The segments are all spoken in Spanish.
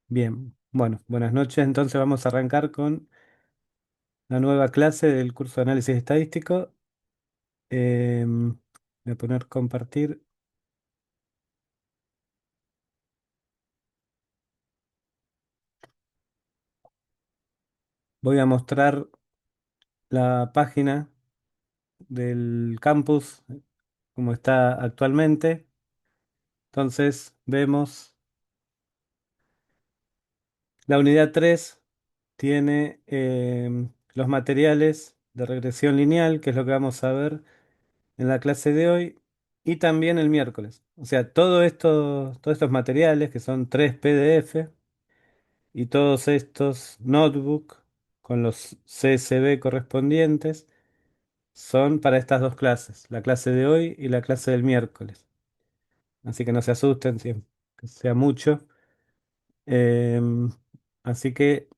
Bien, bueno, buenas noches. Entonces vamos a arrancar con la nueva clase del curso de análisis estadístico. Voy a poner compartir. Voy a mostrar la página del campus como está actualmente. Entonces vemos la unidad 3 tiene los materiales de regresión lineal, que es lo que vamos a ver en la clase de hoy, y también el miércoles. O sea, todos estos materiales, que son 3 PDF, y todos estos notebook con los CSV correspondientes, son para estas dos clases, la clase de hoy y la clase del miércoles. Así que no se asusten si que sea mucho. Em, Así que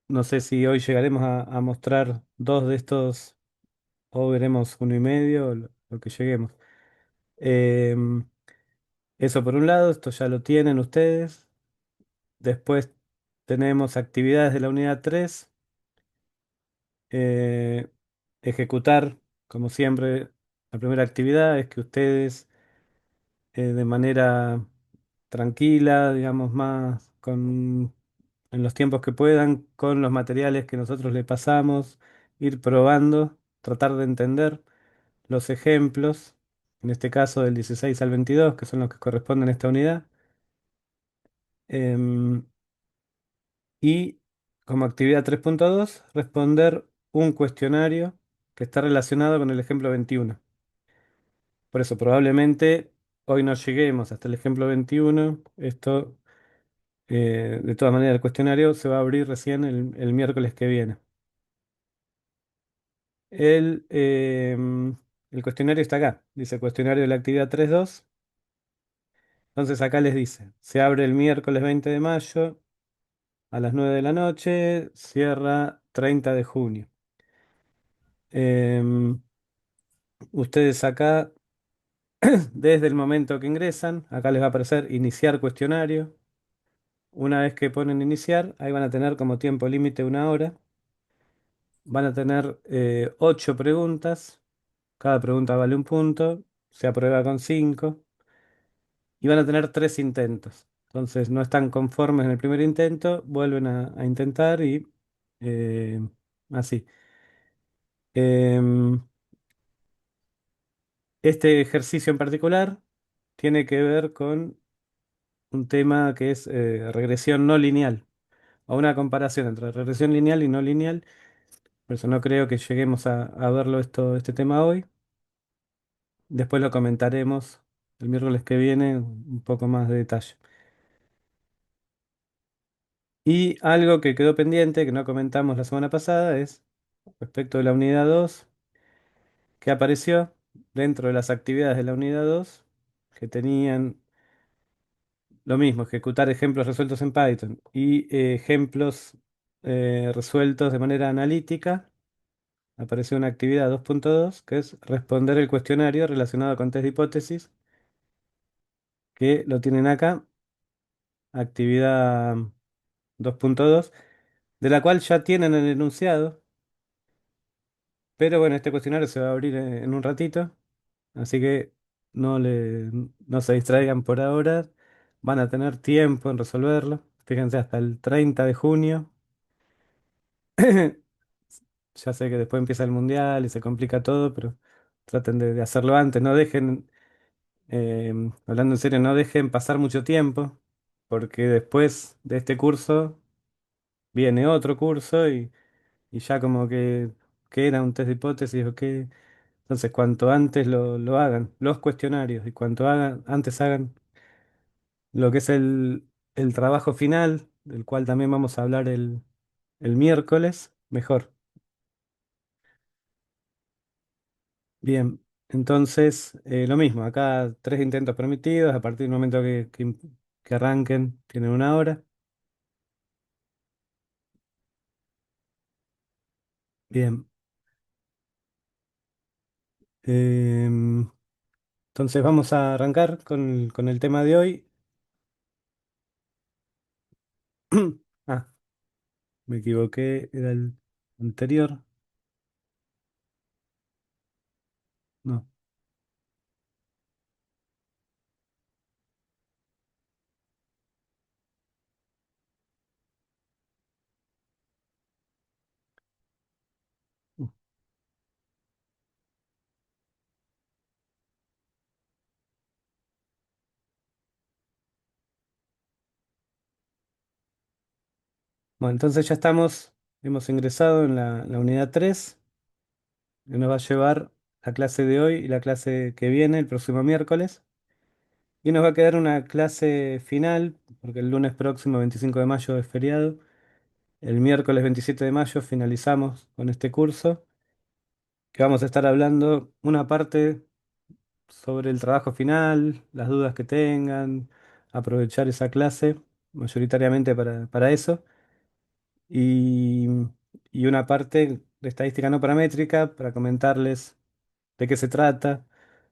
no sé si hoy llegaremos a mostrar dos de estos o veremos uno y medio, o lo que lleguemos. Em, Eso por un lado, esto ya lo tienen ustedes. Después tenemos actividades de la unidad 3. eh, Ejecutar, como siempre, la primera actividad es que ustedes de manera tranquila, digamos, en los tiempos que puedan, con los materiales que nosotros le pasamos, ir probando, tratar de entender los ejemplos, en este caso del 16 al 22, que son los que corresponden a esta unidad. Em, Y como actividad 3.2 responder un cuestionario que está relacionado con el ejemplo 21. Por eso probablemente hoy no lleguemos hasta el ejemplo 21. Esto, de todas maneras, el cuestionario se va a abrir recién el miércoles que viene. El, el cuestionario está acá. Dice cuestionario de la actividad 3.2. Entonces acá les dice, se abre el miércoles 20 de mayo a las 9 de la noche, cierra 30 de junio. Em, Ustedes acá, desde el momento que ingresan, acá les va a aparecer iniciar cuestionario. Una vez que ponen iniciar, ahí van a tener como tiempo límite 1 hora. Van a tener 8 preguntas. Cada pregunta vale un punto. Se aprueba con 5. Y van a tener 3 intentos. Entonces no están conformes en el primer intento, vuelven a intentar y eh, así. Em, este ejercicio en particular tiene que ver con un tema que es regresión no lineal, o una comparación entre regresión lineal y no lineal. Por eso no creo que lleguemos a verlo este tema hoy. Después lo comentaremos el miércoles que viene un poco más de detalle. Y algo que quedó pendiente, que no comentamos la semana pasada, es respecto de la unidad 2 que apareció dentro de las actividades de la unidad 2 que tenían lo mismo, ejecutar ejemplos resueltos en Python y ejemplos resueltos de manera analítica. Apareció una actividad 2.2 que es responder el cuestionario relacionado con test de hipótesis, que lo tienen acá, actividad 2.2, de la cual ya tienen el enunciado, pero bueno, este cuestionario se va a abrir en un ratito, así que no se distraigan por ahora, van a tener tiempo en resolverlo. Fíjense, hasta el 30 de junio. Ya sé que después empieza el mundial y se complica todo, pero traten de hacerlo antes. No dejen, hablando en serio, no dejen pasar mucho tiempo, porque después de este curso viene otro curso y ya como que era un test de hipótesis o qué. Entonces, cuanto antes lo hagan, los cuestionarios, y cuanto antes hagan lo que es el trabajo final, del cual también vamos a hablar el miércoles, mejor. Bien, entonces lo mismo, acá 3 intentos permitidos, a partir del momento que arranquen tienen 1 hora. Bien, em, entonces vamos a arrancar con el tema de hoy. Me equivoqué, era el anterior. No. Bueno, entonces ya estamos, hemos ingresado en la unidad 3 que nos va a llevar la clase de hoy y la clase que viene, el próximo miércoles. Y nos va a quedar una clase final, porque el lunes próximo, 25 de mayo, es feriado. El miércoles 27 de mayo finalizamos con este curso, que vamos a estar hablando una parte sobre el trabajo final, las dudas que tengan, aprovechar esa clase mayoritariamente para eso. Y, y una parte de estadística no paramétrica para comentarles de qué se trata,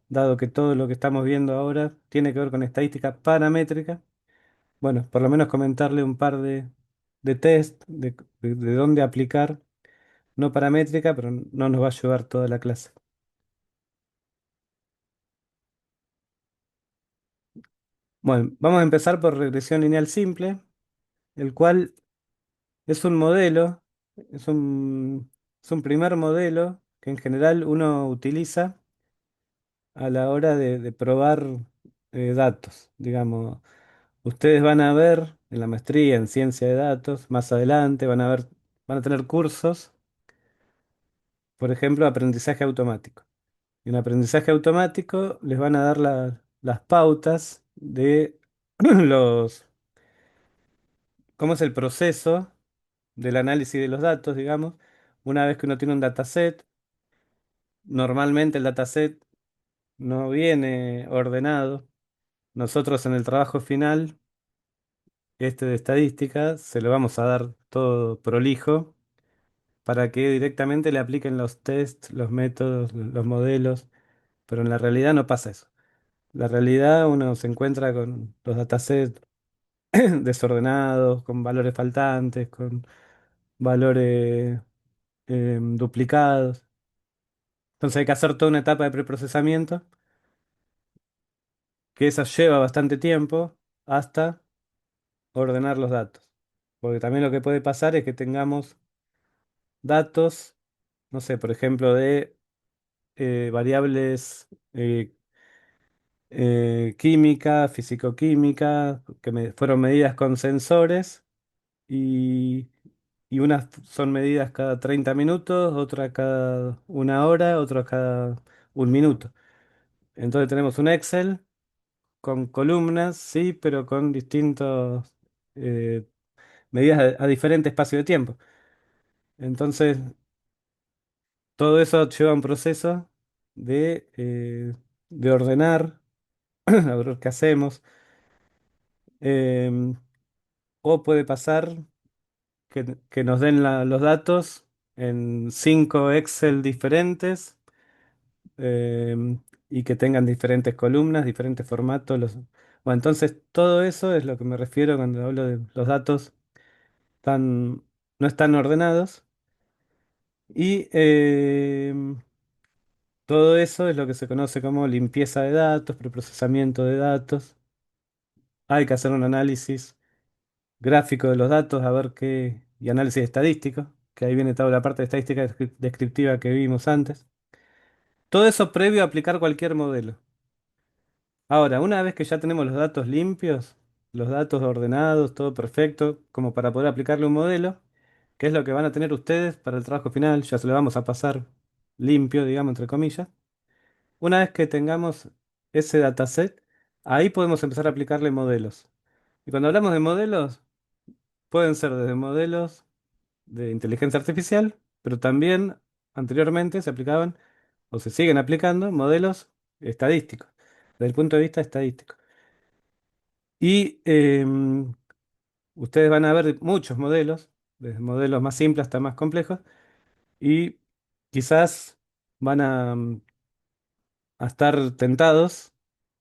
dado que todo lo que estamos viendo ahora tiene que ver con estadística paramétrica. Bueno, por lo menos comentarle un par de test de dónde aplicar, no paramétrica, pero no nos va a llevar toda la clase. Bueno, vamos a empezar por regresión lineal simple, el cual es un modelo, es un, es un primer modelo que en general uno utiliza a la hora de probar datos. Digamos, ustedes van a ver en la maestría en ciencia de datos, más adelante van a tener cursos, por ejemplo, aprendizaje automático. En aprendizaje automático les van a dar las pautas de los, cómo es el proceso del análisis de los datos, digamos. Una vez que uno tiene un dataset, normalmente el dataset no viene ordenado. Nosotros en el trabajo final, este de estadística, se lo vamos a dar todo prolijo para que directamente le apliquen los tests, los métodos, los modelos, pero en la realidad no pasa eso. La realidad uno se encuentra con los datasets desordenados, con valores faltantes, con valores duplicados. Entonces hay que hacer toda una etapa de preprocesamiento, que esa lleva bastante tiempo hasta ordenar los datos. Porque también lo que puede pasar es que tengamos datos, no sé, por ejemplo, de variables química, fisicoquímica, que fueron medidas con sensores y, y unas son medidas cada 30 minutos, otras cada una hora, otras cada un minuto. Entonces tenemos un Excel con columnas, sí, pero con distintas medidas a diferente espacio de tiempo. Entonces, todo eso lleva a un proceso de ordenar, a ver qué hacemos. Em, o puede pasar que nos den los datos en 5 Excel diferentes y que tengan diferentes columnas, diferentes formatos. Bueno, entonces todo eso es lo que me refiero cuando hablo de los datos tan, no están ordenados. Y todo eso es lo que se conoce como limpieza de datos, preprocesamiento de datos. Hay que hacer un análisis gráfico de los datos, a ver qué, y análisis estadístico, que ahí viene toda la parte de estadística descriptiva que vimos antes. Todo eso previo a aplicar cualquier modelo. Ahora, una vez que ya tenemos los datos limpios, los datos ordenados, todo perfecto, como para poder aplicarle un modelo, que es lo que van a tener ustedes para el trabajo final, ya se lo vamos a pasar limpio, digamos, entre comillas. Una vez que tengamos ese dataset, ahí podemos empezar a aplicarle modelos. Y cuando hablamos de modelos, pueden ser desde modelos de inteligencia artificial, pero también anteriormente se aplicaban o se siguen aplicando modelos estadísticos, desde el punto de vista estadístico. Y ustedes van a ver muchos modelos, desde modelos más simples hasta más complejos, y quizás van a estar tentados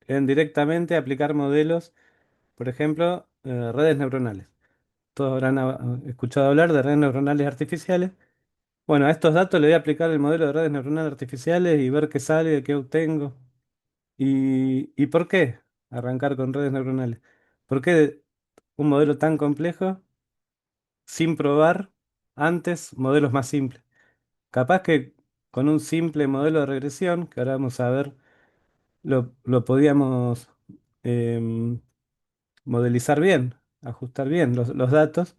en directamente aplicar modelos, por ejemplo, redes neuronales. Todos habrán escuchado hablar de redes neuronales artificiales. Bueno, a estos datos le voy a aplicar el modelo de redes neuronales artificiales y ver qué sale, qué obtengo. ¿Y por qué arrancar con redes neuronales? ¿Por qué un modelo tan complejo sin probar antes modelos más simples? Capaz que con un simple modelo de regresión, que ahora vamos a ver, lo podíamos em, modelizar bien, ajustar bien los datos,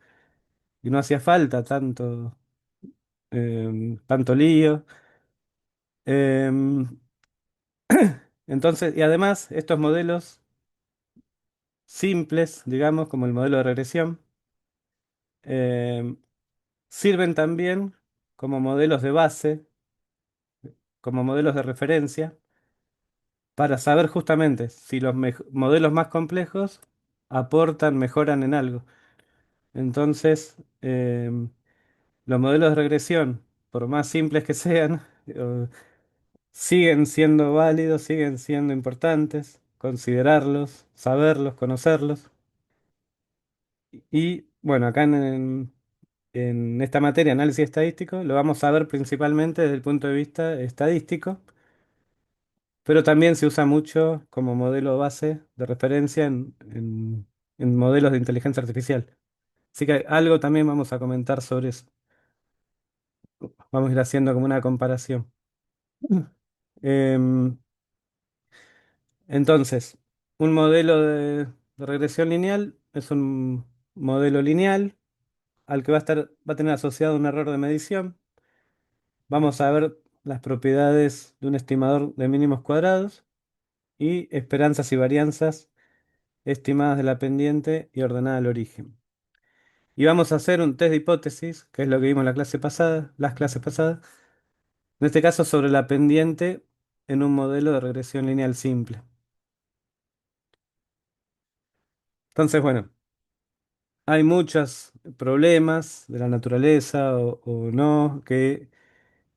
y no hacía falta tanto lío. Em, entonces, y además, estos modelos simples, digamos, como el modelo de regresión, em, sirven también como modelos de base, como modelos de referencia, para saber justamente si los modelos más complejos aportan, mejoran en algo. Entonces, los modelos de regresión, por más simples que sean, siguen siendo válidos, siguen siendo importantes, considerarlos, saberlos, conocerlos. Y bueno, acá en esta materia, análisis estadístico, lo vamos a ver principalmente desde el punto de vista estadístico, pero también se usa mucho como modelo base de referencia en modelos de inteligencia artificial. Así que algo también vamos a comentar sobre eso. Vamos a ir haciendo como una comparación. Em, entonces, un modelo de regresión lineal es un modelo lineal al que va a tener asociado un error de medición. Vamos a ver las propiedades de un estimador de mínimos cuadrados y esperanzas y varianzas estimadas de la pendiente y ordenada al origen. Y vamos a hacer un test de hipótesis, que es lo que vimos en la clase pasada, las clases pasadas, en este caso sobre la pendiente en un modelo de regresión lineal simple. Entonces, bueno, hay muchos problemas de la naturaleza o no que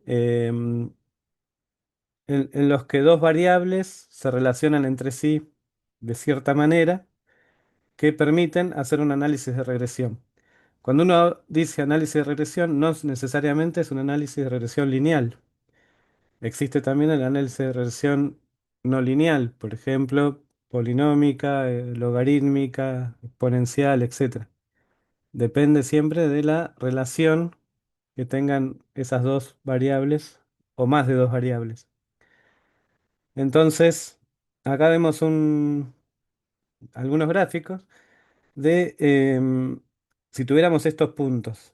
em, en los que dos variables se relacionan entre sí de cierta manera que permiten hacer un análisis de regresión. Cuando uno dice análisis de regresión, no necesariamente es un análisis de regresión lineal. Existe también el análisis de regresión no lineal, por ejemplo, polinómica, logarítmica, exponencial, etc. Depende siempre de la relación que tengan esas dos variables o más de dos variables. Entonces, acá vemos algunos gráficos de si tuviéramos estos puntos.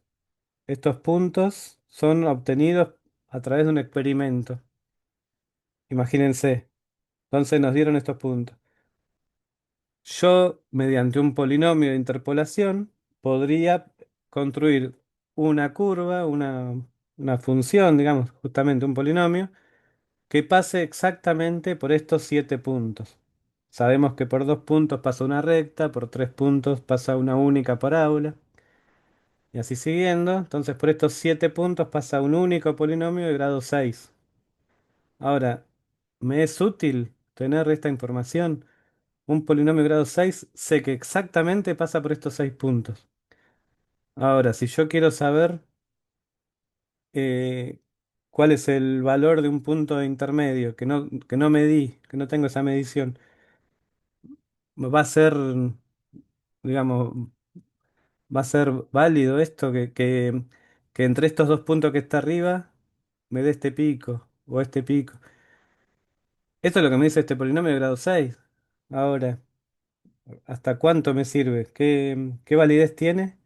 Estos puntos son obtenidos a través de un experimento. Imagínense. Entonces nos dieron estos puntos. Yo, mediante un polinomio de interpolación, podría construir una curva, una función, digamos, justamente un polinomio, que pase exactamente por estos 7 puntos. Sabemos que por 2 puntos pasa una recta, por 3 puntos pasa una única parábola, y así siguiendo. Entonces por estos 7 puntos pasa un único polinomio de grado 6. Ahora, ¿me es útil tener esta información? Un polinomio de grado 6 sé que exactamente pasa por estos 6 puntos. Ahora, si yo quiero saber eh, cuál es el valor de un punto intermedio que no medí, que no tengo esa medición, va a ser, digamos, va a ser válido esto que entre estos dos puntos que está arriba me dé este pico o este pico. Esto es lo que me dice este polinomio de grado 6. Ahora, ¿hasta cuánto me sirve? ¿Qué validez tiene?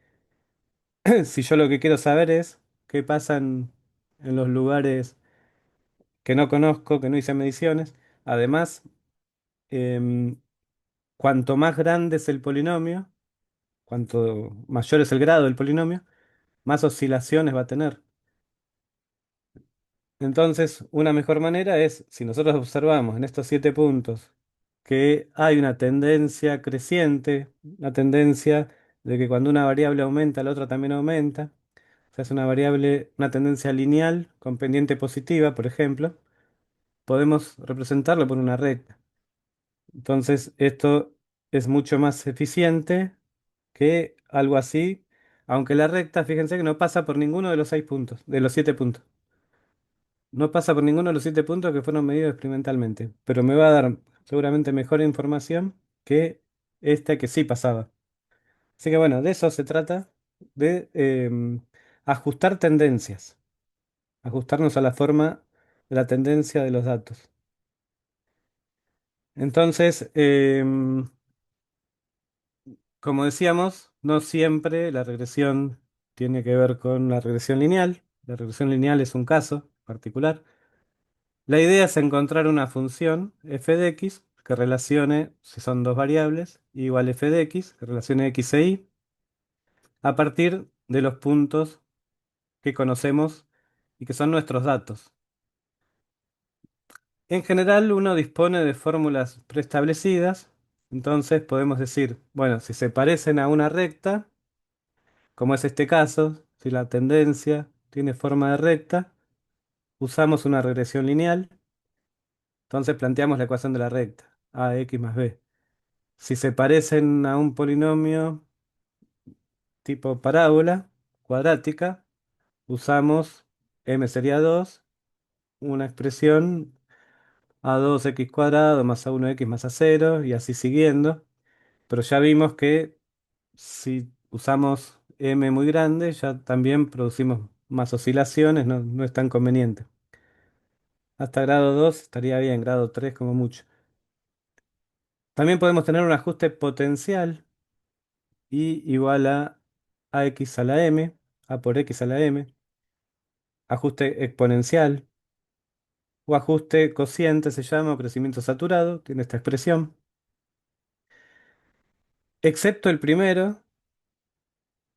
Si yo lo que quiero saber es qué pasa en los lugares que no conozco, que no hice mediciones. Además, em, cuanto más grande es el polinomio, cuanto mayor es el grado del polinomio, más oscilaciones va a tener. Entonces, una mejor manera es, si nosotros observamos en estos 7 puntos que hay una tendencia creciente, una tendencia de que cuando una variable aumenta, la otra también aumenta, o sea, es una variable, una tendencia lineal con pendiente positiva, por ejemplo, podemos representarlo por una recta. Entonces, esto es mucho más eficiente que algo así, Aunque la recta, fíjense que no pasa por ninguno de los 6 puntos, de los 7 puntos. No pasa por ninguno de los 7 puntos que fueron medidos experimentalmente, pero me va a dar seguramente mejor información que esta que sí pasaba. Así que bueno, de eso se trata, de ajustar tendencias, ajustarnos a la forma de la tendencia de los datos. Entonces, como decíamos, no siempre la regresión tiene que ver con la regresión lineal. La regresión lineal es un caso particular. La idea es encontrar una función f de x que relacione, si son dos variables, igual f de x, que relacione x e y, a partir de los puntos que conocemos y que son nuestros datos. En general, uno dispone de fórmulas preestablecidas, entonces podemos decir, bueno, si se parecen a una recta, como es este caso, si la tendencia tiene forma de recta, usamos una regresión lineal, entonces planteamos la ecuación de la recta, a de x más b. Si se parecen a un polinomio tipo parábola cuadrática, usamos m sería 2, una expresión a2x cuadrado más a1x más a0 y así siguiendo. Pero ya vimos que si usamos m muy grande, ya también producimos más oscilaciones, no es tan conveniente. Hasta grado 2 estaría bien, grado 3 como mucho. También podemos tener un ajuste potencial y igual a x a la m, a por x a la m, ajuste exponencial o ajuste cociente se llama, o crecimiento saturado, tiene esta expresión. Excepto el primero,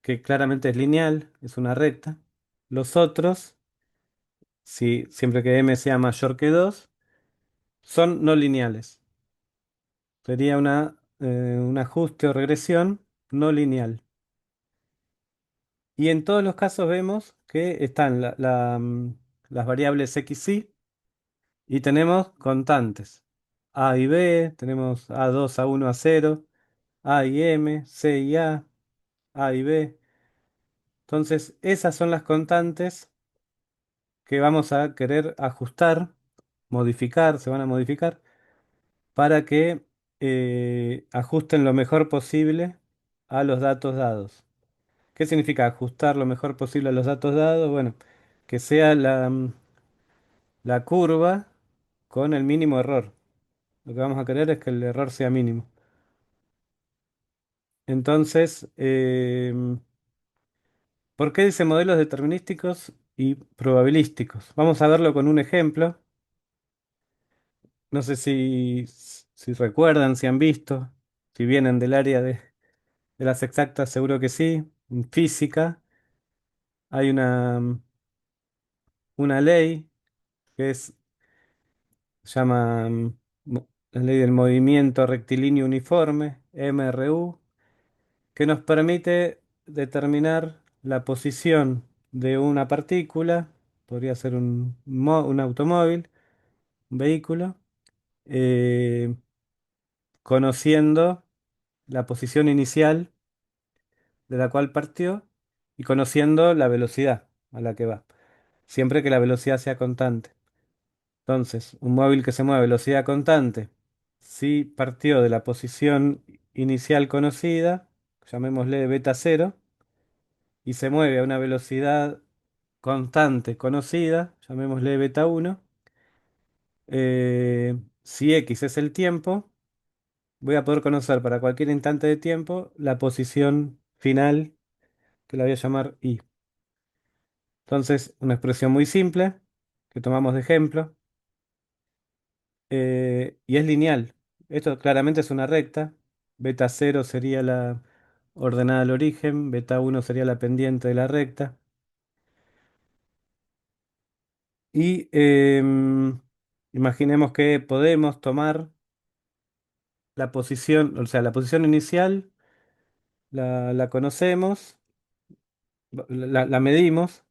que claramente es lineal, es una recta. Los otros, si, siempre que m sea mayor que 2, son no lineales. Sería un ajuste o regresión no lineal. Y en todos los casos vemos que están las variables x y tenemos constantes. A y B, tenemos A2, A1, A0, A y M, C y A y B. Entonces, esas son las constantes que vamos a querer ajustar, modificar, se van a modificar, para que ajusten lo mejor posible a los datos dados. ¿Qué significa ajustar lo mejor posible a los datos dados? Bueno, que sea la curva con el mínimo error. Lo que vamos a querer es que el error sea mínimo. Entonces, ¿por qué dice modelos determinísticos y probabilísticos? Vamos a verlo con un ejemplo. No sé si recuerdan, si han visto, si vienen del área de las exactas, seguro que sí. En física hay una ley que se llama la ley del movimiento rectilíneo uniforme, MRU, que nos permite determinar la posición de una partícula, podría ser un automóvil, un vehículo, eh, conociendo la posición inicial de la cual partió y conociendo la velocidad a la que va, siempre que la velocidad sea constante. Entonces, un móvil que se mueve a velocidad constante, si partió de la posición inicial conocida, llamémosle beta cero, y se mueve a una velocidad constante conocida, llamémosle beta uno, si x es el tiempo, voy a poder conocer para cualquier instante de tiempo la posición final, que la voy a llamar y. Entonces, una expresión muy simple que tomamos de ejemplo, y es lineal. Esto claramente es una recta. Beta cero sería la ordenada al origen, beta uno sería la pendiente de la recta. Y imaginemos que podemos tomar la posición, o sea, la posición inicial la conocemos, la medimos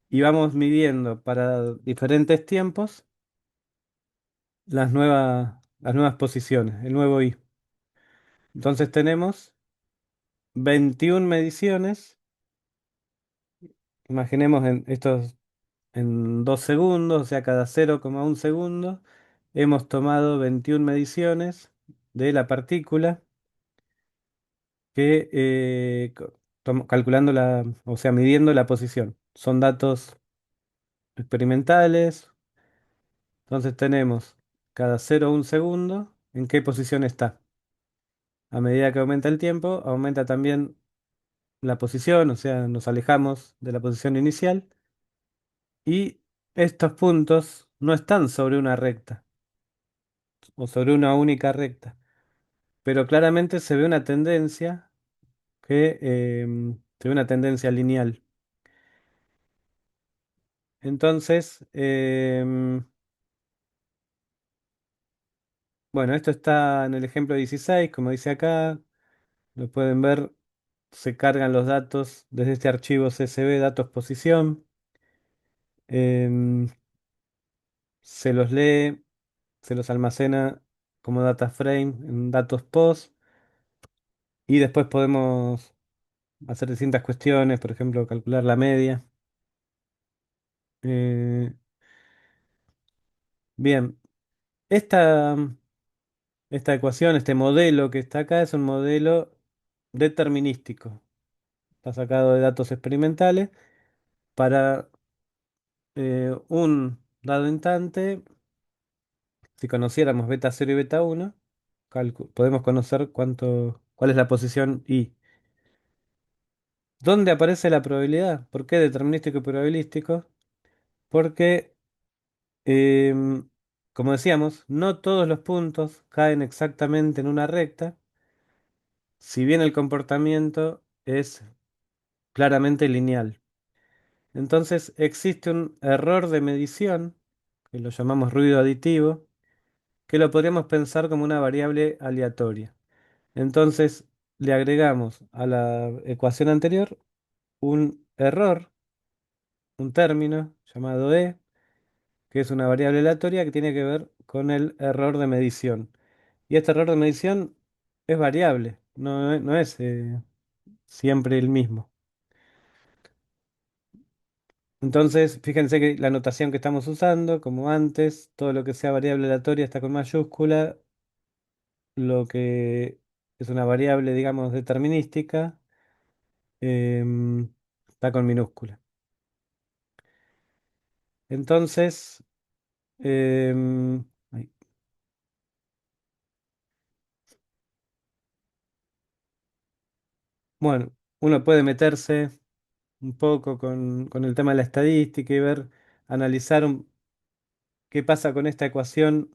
y vamos midiendo para diferentes tiempos las nuevas posiciones, el nuevo i. Entonces tenemos 21 mediciones. Imaginemos en estos en 2 segundos, o sea, cada 0,1 segundo, hemos tomado 21 mediciones de la partícula que calculando o sea, midiendo la posición. Son datos experimentales. Entonces tenemos cada 0,1 segundo en qué posición está. A medida que aumenta el tiempo, aumenta también la posición, o sea, nos alejamos de la posición inicial. Y estos puntos no están sobre una recta o sobre una única recta, pero claramente se ve una tendencia se ve una tendencia lineal. Entonces, bueno, esto está en el ejemplo 16, como dice acá, lo pueden ver, se cargan los datos desde este archivo CSV, datos posición, em, se los lee, se los almacena como data frame en datos post y después podemos hacer distintas cuestiones, por ejemplo, calcular la media. Eh, bien, esta, esta ecuación, este modelo que está acá es un modelo determinístico. Está sacado de datos experimentales para un dado instante. Si conociéramos beta cero y beta uno, podemos conocer cuál es la posición i. ¿Dónde aparece la probabilidad? ¿Por qué determinístico y probabilístico? Porque Em, como decíamos, no todos los puntos caen exactamente en una recta, si bien el comportamiento es claramente lineal. Entonces existe un error de medición, que lo llamamos ruido aditivo, que lo podríamos pensar como una variable aleatoria. Entonces le agregamos a la ecuación anterior un error, un término llamado e, que es una variable aleatoria que tiene que ver con el error de medición. Y este error de medición es variable, no es siempre el mismo. Entonces, fíjense que la notación que estamos usando, como antes, todo lo que sea variable aleatoria está con mayúscula, lo que es una variable, digamos, determinística, em, está con minúscula. Entonces, ay, bueno, uno puede meterse un poco con el tema de la estadística y ver, analizar qué pasa con esta ecuación,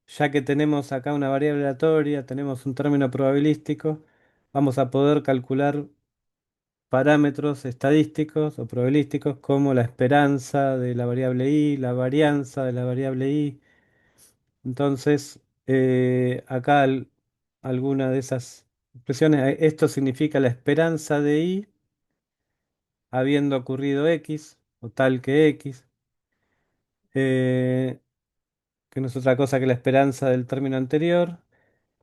ya que tenemos acá una variable aleatoria, tenemos un término probabilístico, vamos a poder calcular parámetros estadísticos o probabilísticos como la esperanza de la variable i, la varianza de la variable i. Entonces, acá alguna de esas expresiones, esto significa la esperanza de i habiendo ocurrido x o tal que x. eh, que no es otra cosa que la esperanza del término anterior,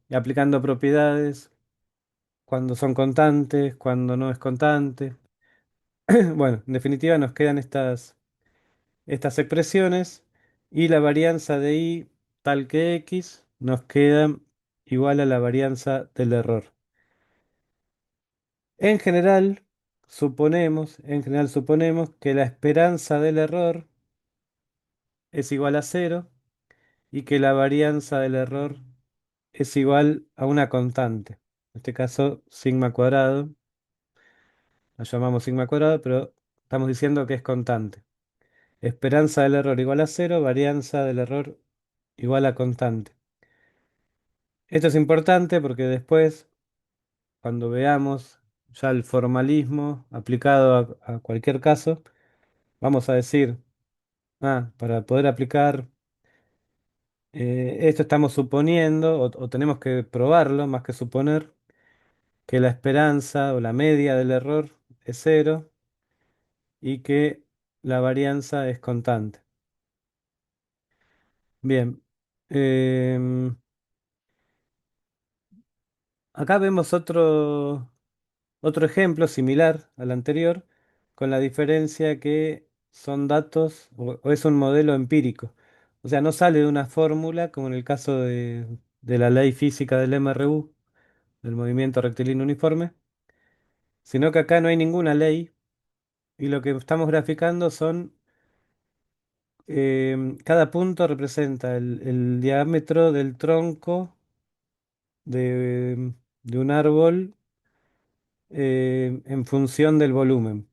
y aplicando propiedades cuando son constantes, cuando no es constante. Bueno, en definitiva nos quedan estas expresiones y la varianza de i tal que x nos queda igual a la varianza del error. En general suponemos que la esperanza del error es igual a cero y que la varianza del error es igual a una constante. En este caso, sigma cuadrado. La llamamos sigma cuadrado, pero estamos diciendo que es constante. Esperanza del error igual a cero, varianza del error igual a constante. Esto es importante porque después, cuando veamos ya el formalismo aplicado a cualquier caso, vamos a decir, para poder aplicar esto estamos suponiendo, o tenemos que probarlo, más que suponer, que la esperanza o la media del error es cero y que la varianza es constante. Bien. em, Acá vemos otro ejemplo similar al anterior, con la diferencia que son datos o es un modelo empírico. O sea, no sale de una fórmula como en el caso de la ley física del MRU, del movimiento rectilíneo uniforme, sino que acá no hay ninguna ley y lo que estamos graficando son, cada punto representa el diámetro del tronco de un árbol en función del volumen.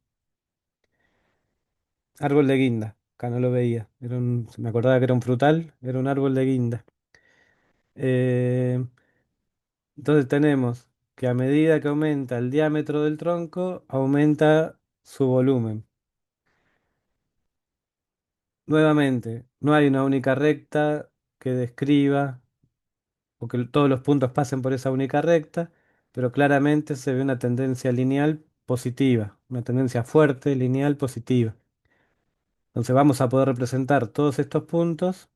Árbol de guinda, acá no lo veía. Me acordaba que era un frutal, era un árbol de guinda. Eh, entonces tenemos que a medida que aumenta el diámetro del tronco, aumenta su volumen. Nuevamente, no hay una única recta que describa o que todos los puntos pasen por esa única recta, pero claramente se ve una tendencia lineal positiva, una tendencia fuerte, lineal positiva. Entonces vamos a poder representar todos estos puntos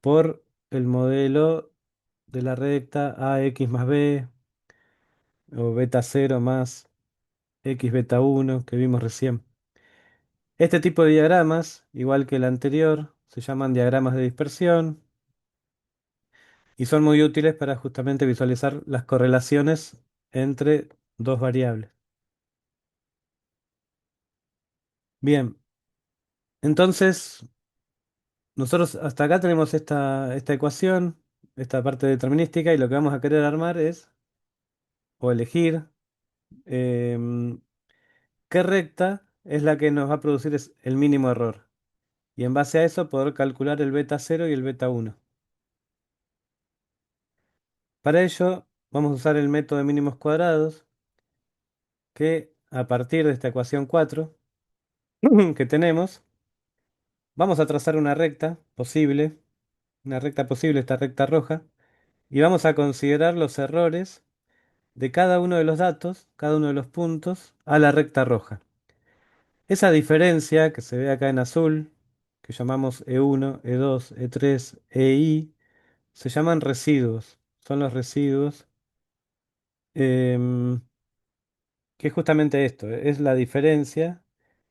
por el modelo de la recta AX más B o beta cero más X beta uno que vimos recién. Este tipo de diagramas, igual que el anterior, se llaman diagramas de dispersión y son muy útiles para justamente visualizar las correlaciones entre dos variables. Bien, entonces nosotros hasta acá tenemos esta ecuación, esta parte determinística, y lo que vamos a querer armar es, o elegir, em, qué recta es la que nos va a producir el mínimo error. Y en base a eso poder calcular el beta cero y el beta uno. Para ello vamos a usar el método de mínimos cuadrados, que a partir de esta ecuación 4 que tenemos, vamos a trazar una recta posible, esta recta roja, y vamos a considerar los errores de cada uno de los datos, cada uno de los puntos, a la recta roja. Esa diferencia que se ve acá en azul, que llamamos E1, E2, E3, EI, se llaman residuos. Son los residuos, em, que es justamente esto, es la diferencia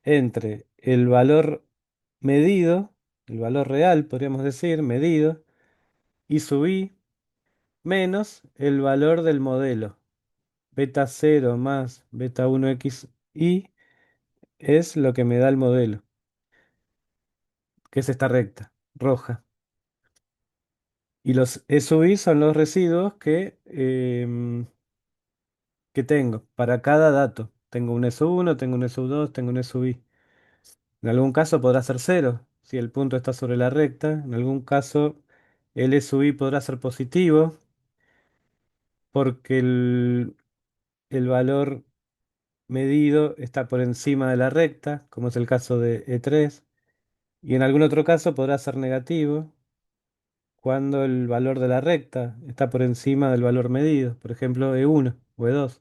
entre el valor medido, el valor real, podríamos decir, medido, y su i, menos el valor del modelo. Beta cero más beta 1 xi es lo que me da el modelo, que es esta recta roja. Y los E sub i son los residuos que tengo para cada dato. Tengo un E sub 1, tengo un E sub 2, tengo un E sub i. En algún caso podrá ser cero, si el punto está sobre la recta. En algún caso el E sub i podrá ser positivo, porque el valor medido está por encima de la recta, como es el caso de E3. Y en algún otro caso podrá ser negativo, cuando el valor de la recta está por encima del valor medido, por ejemplo E1 o E2.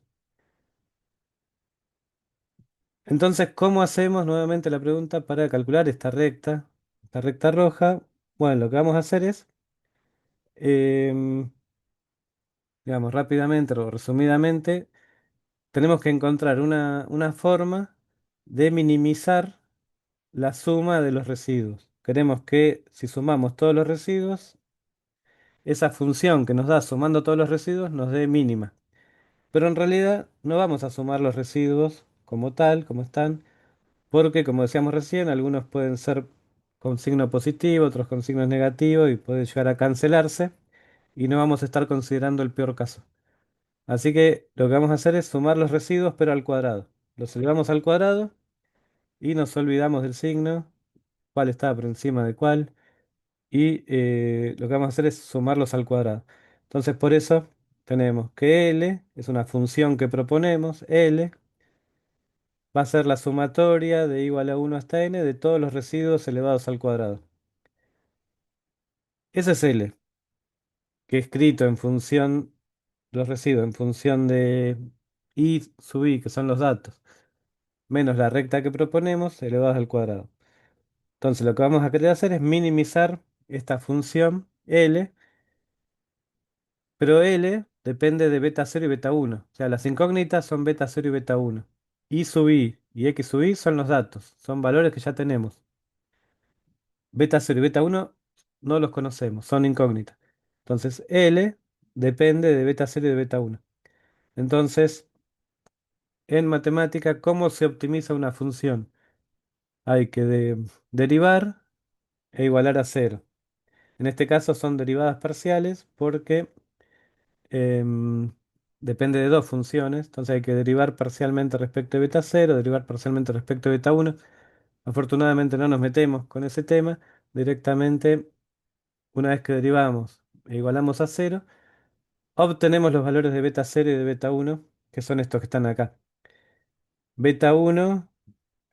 Entonces, ¿cómo hacemos nuevamente la pregunta para calcular esta recta roja? Bueno, lo que vamos a hacer es, em, digamos, rápidamente o resumidamente, tenemos que encontrar una forma de minimizar la suma de los residuos. Queremos que si sumamos todos los residuos, esa función que nos da sumando todos los residuos nos dé mínima. Pero en realidad no vamos a sumar los residuos como tal, como están, porque como decíamos recién, algunos pueden ser con signo positivo, otros con signos negativos y puede llegar a cancelarse y no vamos a estar considerando el peor caso. Así que lo que vamos a hacer es sumar los residuos pero al cuadrado. Los elevamos al cuadrado y nos olvidamos del signo, cuál está por encima de cuál, y lo que vamos a hacer es sumarlos al cuadrado. Entonces por eso tenemos que L es una función que proponemos, L va a ser la sumatoria de igual a 1 hasta n de todos los residuos elevados al cuadrado. Ese es L, que escrito en función, los residuos en función de i sub i, que son los datos, menos la recta que proponemos elevados al cuadrado. Entonces lo que vamos a querer hacer es minimizar esta función L, pero L depende de beta cero y beta uno. O sea, las incógnitas son beta cero y beta uno. Y sub i y x sub i son los datos, son valores que ya tenemos. Beta cero y beta uno no los conocemos, son incógnitas. Entonces, L depende de beta cero y de beta uno. Entonces, en matemática, ¿cómo se optimiza una función? Hay que derivar e igualar a cero. En este caso son derivadas parciales porque em, depende de dos funciones. Entonces hay que derivar parcialmente respecto de beta cero, derivar parcialmente respecto de beta uno. Afortunadamente no nos metemos con ese tema. Directamente, una vez que derivamos e igualamos a cero, obtenemos los valores de beta cero y de beta uno, que son estos que están acá. Beta uno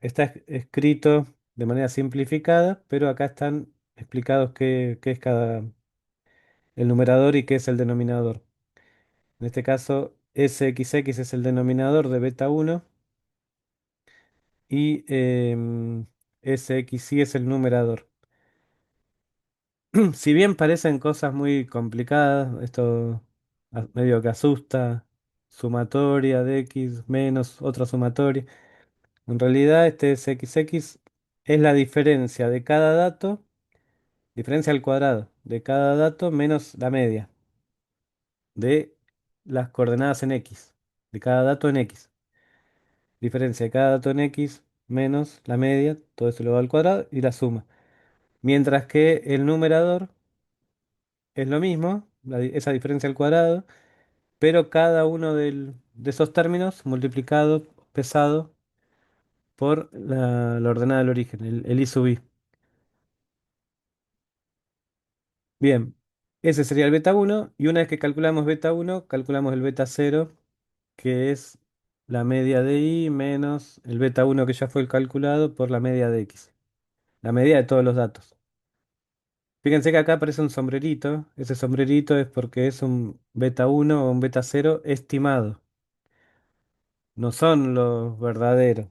está escrito de manera simplificada, pero acá están explicados qué es cada el numerador y qué es el denominador. En este caso, SXX es el denominador de beta uno y SXY es el numerador. Si bien parecen cosas muy complicadas, esto medio que asusta, sumatoria de X menos otra sumatoria. En realidad, este SXX es la diferencia de cada dato, diferencia al cuadrado de cada dato menos la media de las coordenadas en X, de cada dato en X. Diferencia de cada dato en X menos la media, todo eso lo va al cuadrado y la suma. Mientras que el numerador es lo mismo, esa diferencia al cuadrado, pero cada uno de esos términos multiplicado, pesado por la ordenada del origen, el i sub i. Bien, ese sería el beta uno y una vez que calculamos beta uno calculamos el beta cero que es la media de i menos el beta uno que ya fue el calculado por la media de x, la media de todos los datos. Fíjense que acá aparece un sombrerito, ese sombrerito es porque es un beta uno o un beta cero estimado, no son los verdaderos,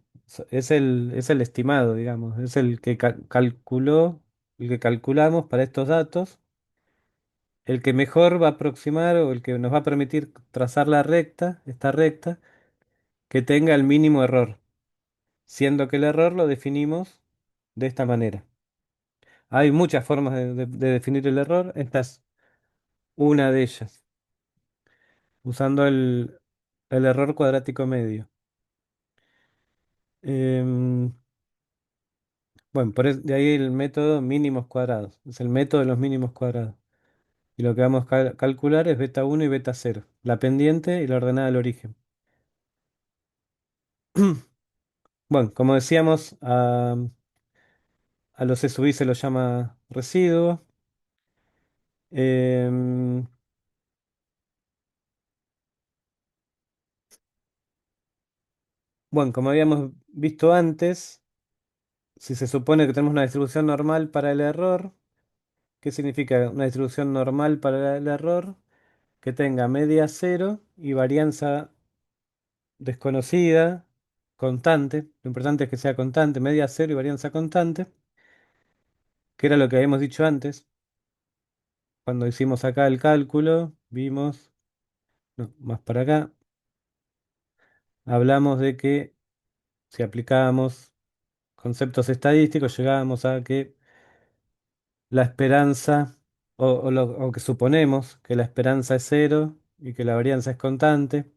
es el estimado, digamos, es el que calculó, el que calculamos para estos datos, el que mejor va a aproximar o el que nos va a permitir trazar la recta, esta recta, que tenga el mínimo error, siendo que el error lo definimos de esta manera. Hay muchas formas de definir el error, esta es una de ellas, usando el error cuadrático medio. Em, bueno, de ahí el método mínimos cuadrados, es el método de los mínimos cuadrados. Y lo que vamos a calcular es beta uno y beta cero, la pendiente y la ordenada del origen. Bueno, como decíamos, a los SUV se los llama residuos. Em, bueno, como habíamos visto antes, si se supone que tenemos una distribución normal para el error, ¿qué significa una distribución normal para el error? Que tenga media cero y varianza desconocida, constante. Lo importante es que sea constante, media cero y varianza constante, que era lo que habíamos dicho antes. Cuando hicimos acá el cálculo, vimos, no, más para acá, hablamos de que si aplicábamos conceptos estadísticos, llegábamos a que la esperanza, o que suponemos que la esperanza es cero y que la varianza es constante.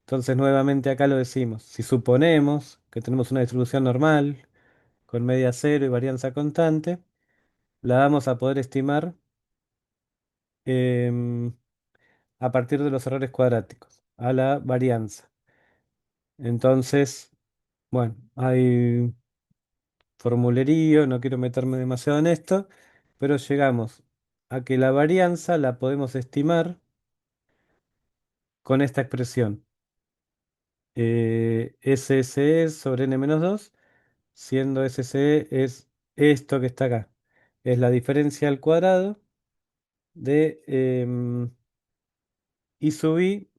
Entonces nuevamente acá lo decimos. Si suponemos que tenemos una distribución normal con media cero y varianza constante, la vamos a poder estimar em, a partir de los errores cuadráticos, a la varianza. Entonces, bueno, hay formulerío, no quiero meterme demasiado en esto, pero llegamos a que la varianza la podemos estimar con esta expresión. SSE sobre n-2, siendo SSE es esto que está acá. Es la diferencia al cuadrado de I sub i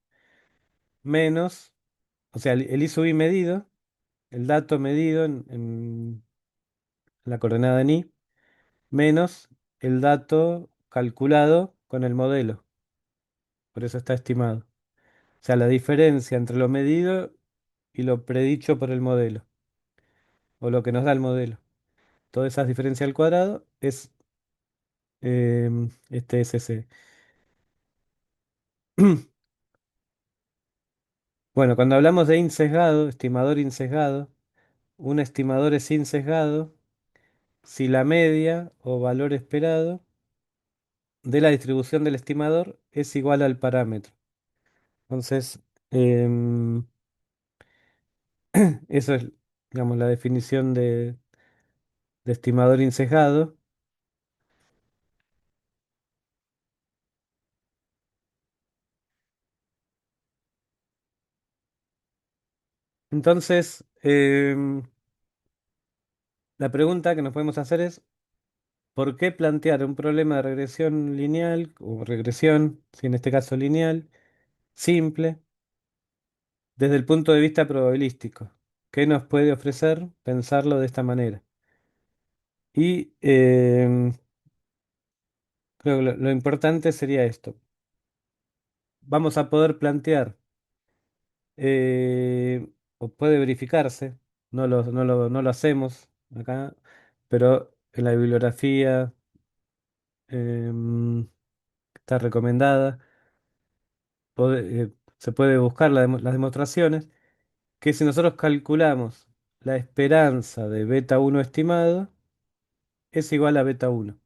menos, o sea, el I sub i medido, el dato medido en la coordenada en i, menos el dato calculado con el modelo. por eso está estimado. O sea, la diferencia entre lo medido y lo predicho por el modelo, o lo que nos da el modelo. Todas esas diferencias al cuadrado es este SC. Bueno, cuando hablamos de insesgado, estimador insesgado, un estimador es insesgado si la media o valor esperado de la distribución del estimador es igual al parámetro. Entonces, em, eso es, digamos, la definición de estimador insesgado. Entonces, la pregunta que nos podemos hacer es, ¿por qué plantear un problema de regresión lineal, o regresión, si en este caso lineal, simple, desde el punto de vista probabilístico? ¿Qué nos puede ofrecer pensarlo de esta manera? Y creo que lo importante sería esto. Vamos a poder plantear, o puede verificarse, no lo hacemos acá, pero en la bibliografía está recomendada, se puede buscar las demostraciones, que si nosotros calculamos la esperanza de beta uno estimado, es igual a beta uno.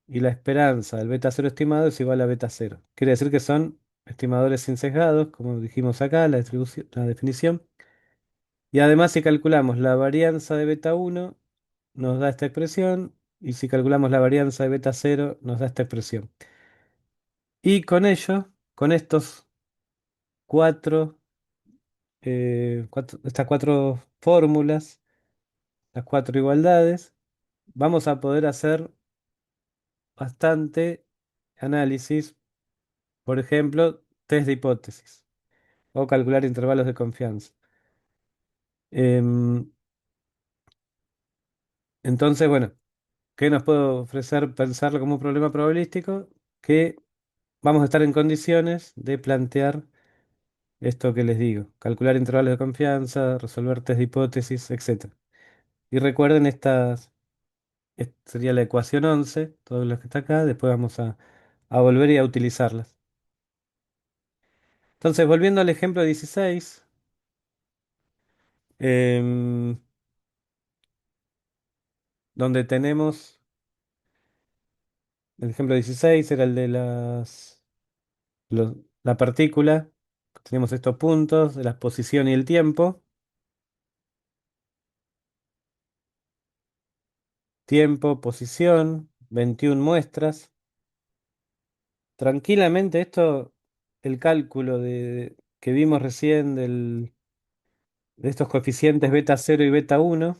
Y la esperanza del beta cero estimado es igual a beta cero. Quiere decir que son estimadores sin sesgados, como dijimos acá, la distribución, la definición. Y además, si calculamos la varianza de beta uno nos da esta expresión. Y si calculamos la varianza de beta cero nos da esta expresión. Y con ello, con estos cuatro, estas cuatro fórmulas, las cuatro igualdades, vamos a poder hacer bastante análisis, por ejemplo, test de hipótesis o calcular intervalos de confianza. Em, entonces, bueno, ¿qué nos puede ofrecer pensarlo como un problema probabilístico? Que vamos a estar en condiciones de plantear esto que les digo, calcular intervalos de confianza, resolver test de hipótesis, etc. Y recuerden, esta sería la ecuación 11, todo lo que está acá, después vamos a volver y a utilizarlas. Entonces, volviendo al ejemplo 16, em, donde tenemos, el ejemplo 16 era el de la partícula, tenemos estos puntos de la posición y el tiempo. Tiempo, posición, 21 muestras. Tranquilamente esto, el cálculo que vimos recién de estos coeficientes beta cero y beta uno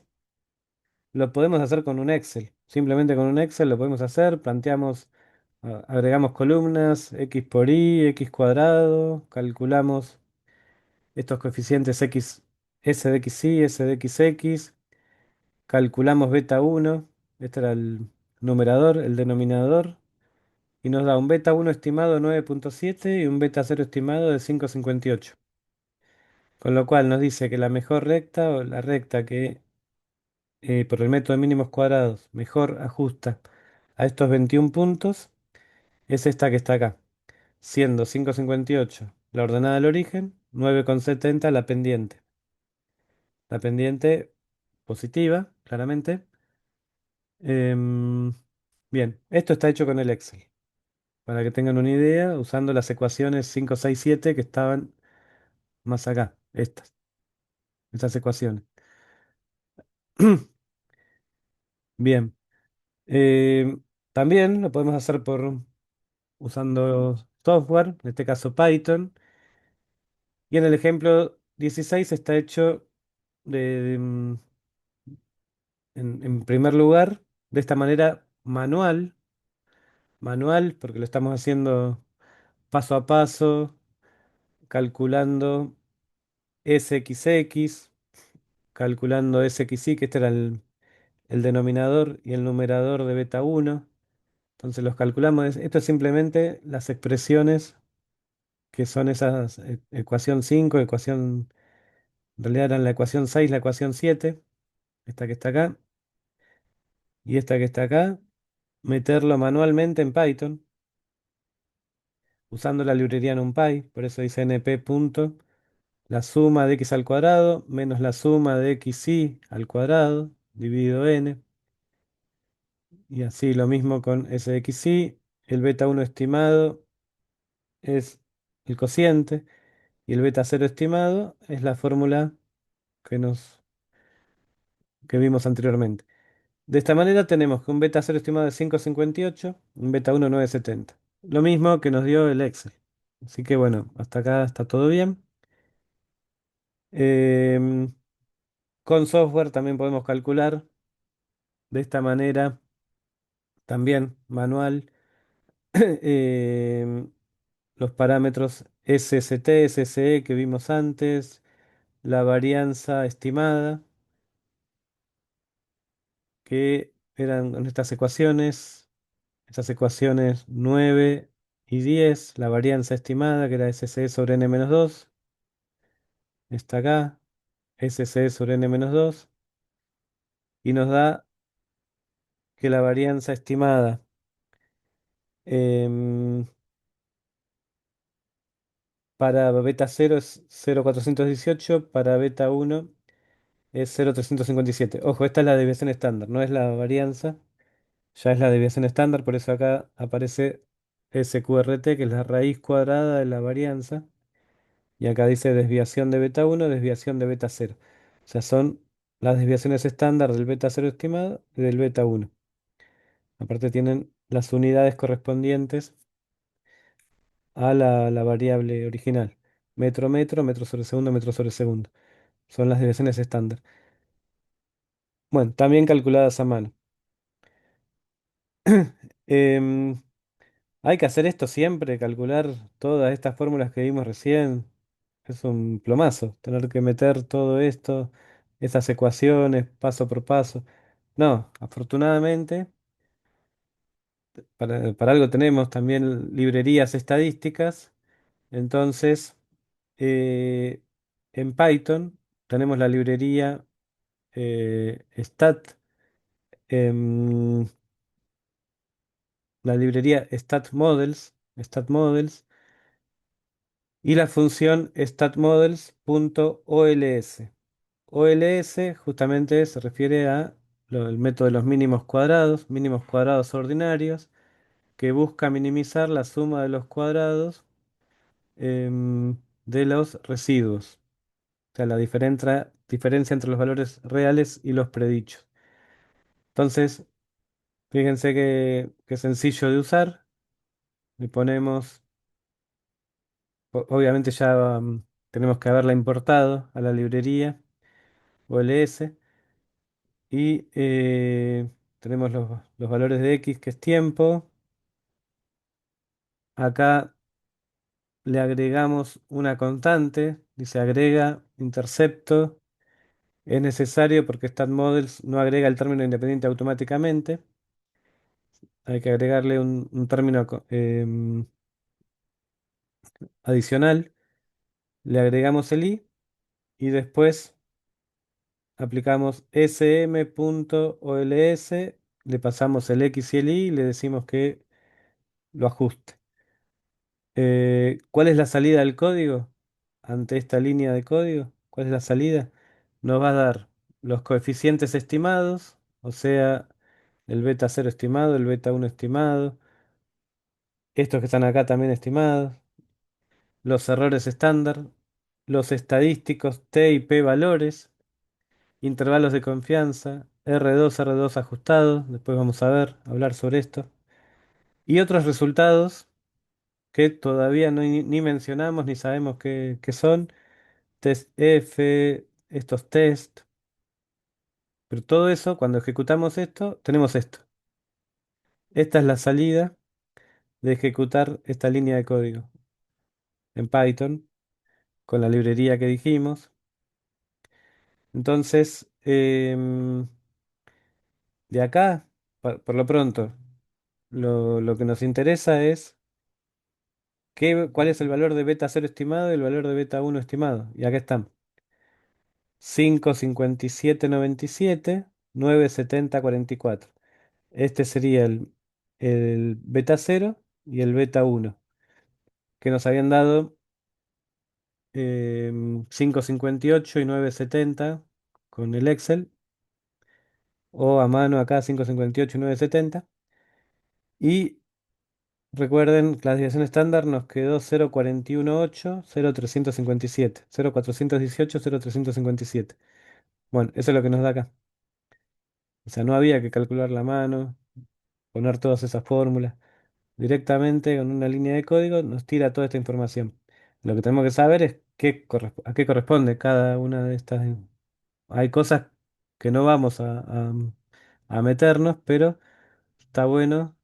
lo podemos hacer con un Excel. Simplemente con un Excel lo podemos hacer, planteamos, agregamos columnas, x por y, x cuadrado, calculamos estos coeficientes x, s de xy, s de xx, calculamos beta uno, este era el numerador, el denominador, y nos da un beta uno estimado de 9,7 y un beta cero estimado de 5,58. Con lo cual nos dice que la mejor recta, o la recta que por el método de mínimos cuadrados mejor ajusta a estos 21 puntos, es esta que está acá, siendo 5,58 la ordenada del origen, 9,70 la pendiente. La pendiente positiva, claramente. Em, bien, esto está hecho con el Excel. Para que tengan una idea, usando las ecuaciones 5, 6, 7 que estaban más acá, estas ecuaciones. Bien, em, también lo podemos hacer usando software, en este caso Python. Y en el ejemplo 16 está hecho de, en primer lugar, de esta manera manual, porque lo estamos haciendo paso a paso, calculando SXX, calculando SXY, que este era el denominador y el numerador de beta uno. Entonces los calculamos. Esto es simplemente las expresiones que son esas ecuación 5 ecuación, en realidad eran la ecuación 6 la ecuación 7 esta que está acá y esta que está acá, meterlo manualmente en Python usando la librería NumPy, por eso dice np punto la suma de x al cuadrado menos la suma de xy al cuadrado dividido n, y así lo mismo con sxy, el beta 1 estimado es el cociente y el beta cero estimado es la fórmula que que vimos anteriormente. De esta manera tenemos que un beta cero estimado de 5,58, un beta 1 9,70. Lo mismo que nos dio el Excel. Así que bueno, hasta acá está todo bien. Em, con software también podemos calcular de esta manera, también manual, em, los parámetros SST, SSE que vimos antes, la varianza estimada, que eran en estas ecuaciones 9 y 10, la varianza estimada, que era SC sobre n-2, está acá, SC sobre n-2, y nos da que la varianza estimada em, para beta 0 es 0,418, para beta 1 es 0,357. Ojo, esta es la desviación estándar, no es la varianza, ya es la desviación estándar, por eso acá aparece SQRT, que es la raíz cuadrada de la varianza. Y acá dice desviación de beta 1, desviación de beta 0. O sea, son las desviaciones estándar del beta 0 estimado y del beta 1. Aparte tienen las unidades correspondientes a la variable original. Metro, metro, metro sobre segundo, metro sobre segundo. Son las desviaciones estándar. Bueno, también calculadas a mano. Em, hay que hacer esto siempre, calcular todas estas fórmulas que vimos recién. Es un plomazo tener que meter todo esto, esas ecuaciones, paso por paso. No, afortunadamente, para algo tenemos también librerías estadísticas. Entonces, eh, en Python tenemos la librería em, la librería stat models, y la función statmodels.ols. OLS justamente se refiere a el método de los mínimos cuadrados ordinarios, que busca minimizar la suma de los cuadrados de los residuos, o sea, la diferencia entre los valores reales y los predichos. Entonces, fíjense que sencillo de usar. Le ponemos, obviamente ya tenemos que haberla importado a la librería OLS. Y tenemos los valores de x, que es tiempo. Acá le agregamos una constante, dice agrega intercepto. Es necesario porque StatModels no agrega el término independiente automáticamente. Hay que agregarle un término adicional. Le agregamos el i y después aplicamos sm.ols, le pasamos el x y el y le decimos que lo ajuste. ¿Cuál es la salida del código ante esta línea de código? ¿Cuál es la salida? Nos va a dar los coeficientes estimados, o sea, el beta cero estimado, el beta uno estimado, estos que están acá también estimados, los errores estándar, los estadísticos T y P valores, intervalos de confianza, R2 ajustados, después vamos a hablar sobre esto, y otros resultados que todavía ni mencionamos ni sabemos qué son. Test F, estos test, pero todo eso, cuando ejecutamos esto, tenemos esto. Esta es la salida de ejecutar esta línea de código en Python con la librería que dijimos. Entonces, de acá, por lo pronto, lo que nos interesa es ¿Cuál es el valor de beta cero estimado y el valor de beta uno estimado? Y acá están. 5,5797, 9,70,44. Este sería el beta cero y el beta uno que nos habían dado 5,58 y 9,70 con el Excel, o a mano acá 5,58 y 9,70. Y recuerden, la desviación estándar nos quedó 0,418, 0,357, 0,418, 0,357. Bueno, eso es lo que nos da acá. O sea, no había que calcular la mano, poner todas esas fórmulas. Directamente con una línea de código nos tira toda esta información. Lo que tenemos que saber es a qué corresponde cada una de estas. Hay cosas que no vamos a meternos, pero está bueno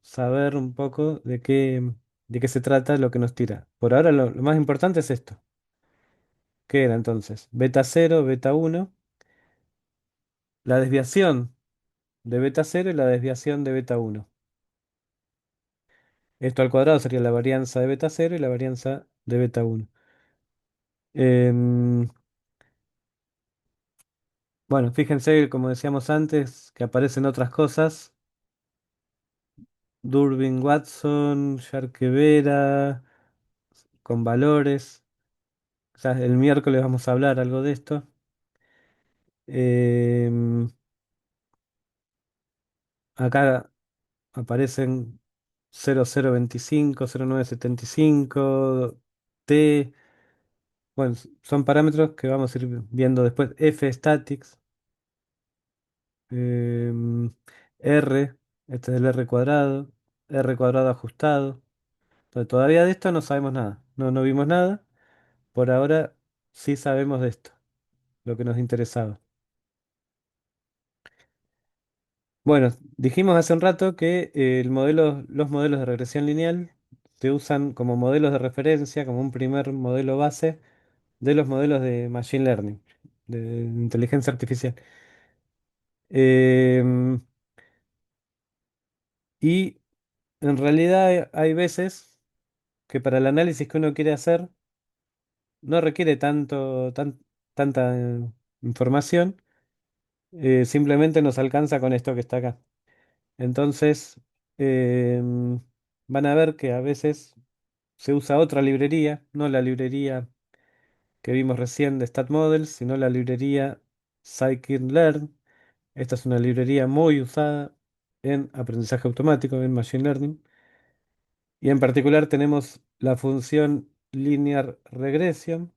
saber un poco de qué se trata lo que nos tira. Por ahora lo más importante es esto. ¿Qué era entonces? Beta cero, beta uno, la desviación de beta cero y la desviación de beta uno. Esto al cuadrado sería la varianza de beta cero y la varianza de beta uno. Em, bueno, fíjense, como decíamos antes, que aparecen otras cosas. Durbin Watson, Vera, con valores. Ya el miércoles vamos a hablar algo de esto. Em, Acá aparecen 0025, 0975, T. Bueno, son parámetros que vamos a ir viendo después. F statics, em, R, este es el R cuadrado, R cuadrado ajustado. Entonces, todavía de esto no sabemos nada. No vimos nada. Por ahora sí sabemos de esto, lo que nos interesaba. Bueno, dijimos hace un rato que los modelos de regresión lineal se usan como modelos de referencia, como un primer modelo base de los modelos de Machine Learning, de inteligencia artificial. Em, y en realidad hay veces que para el análisis que uno quiere hacer no requiere tanta información, simplemente nos alcanza con esto que está acá. Entonces, em, van a ver que a veces se usa otra librería, no la librería que vimos recién de StatModels, sino la librería Scikit-learn. Esta es una librería muy usada en aprendizaje automático, en Machine Learning. Y en particular tenemos la función Linear Regression.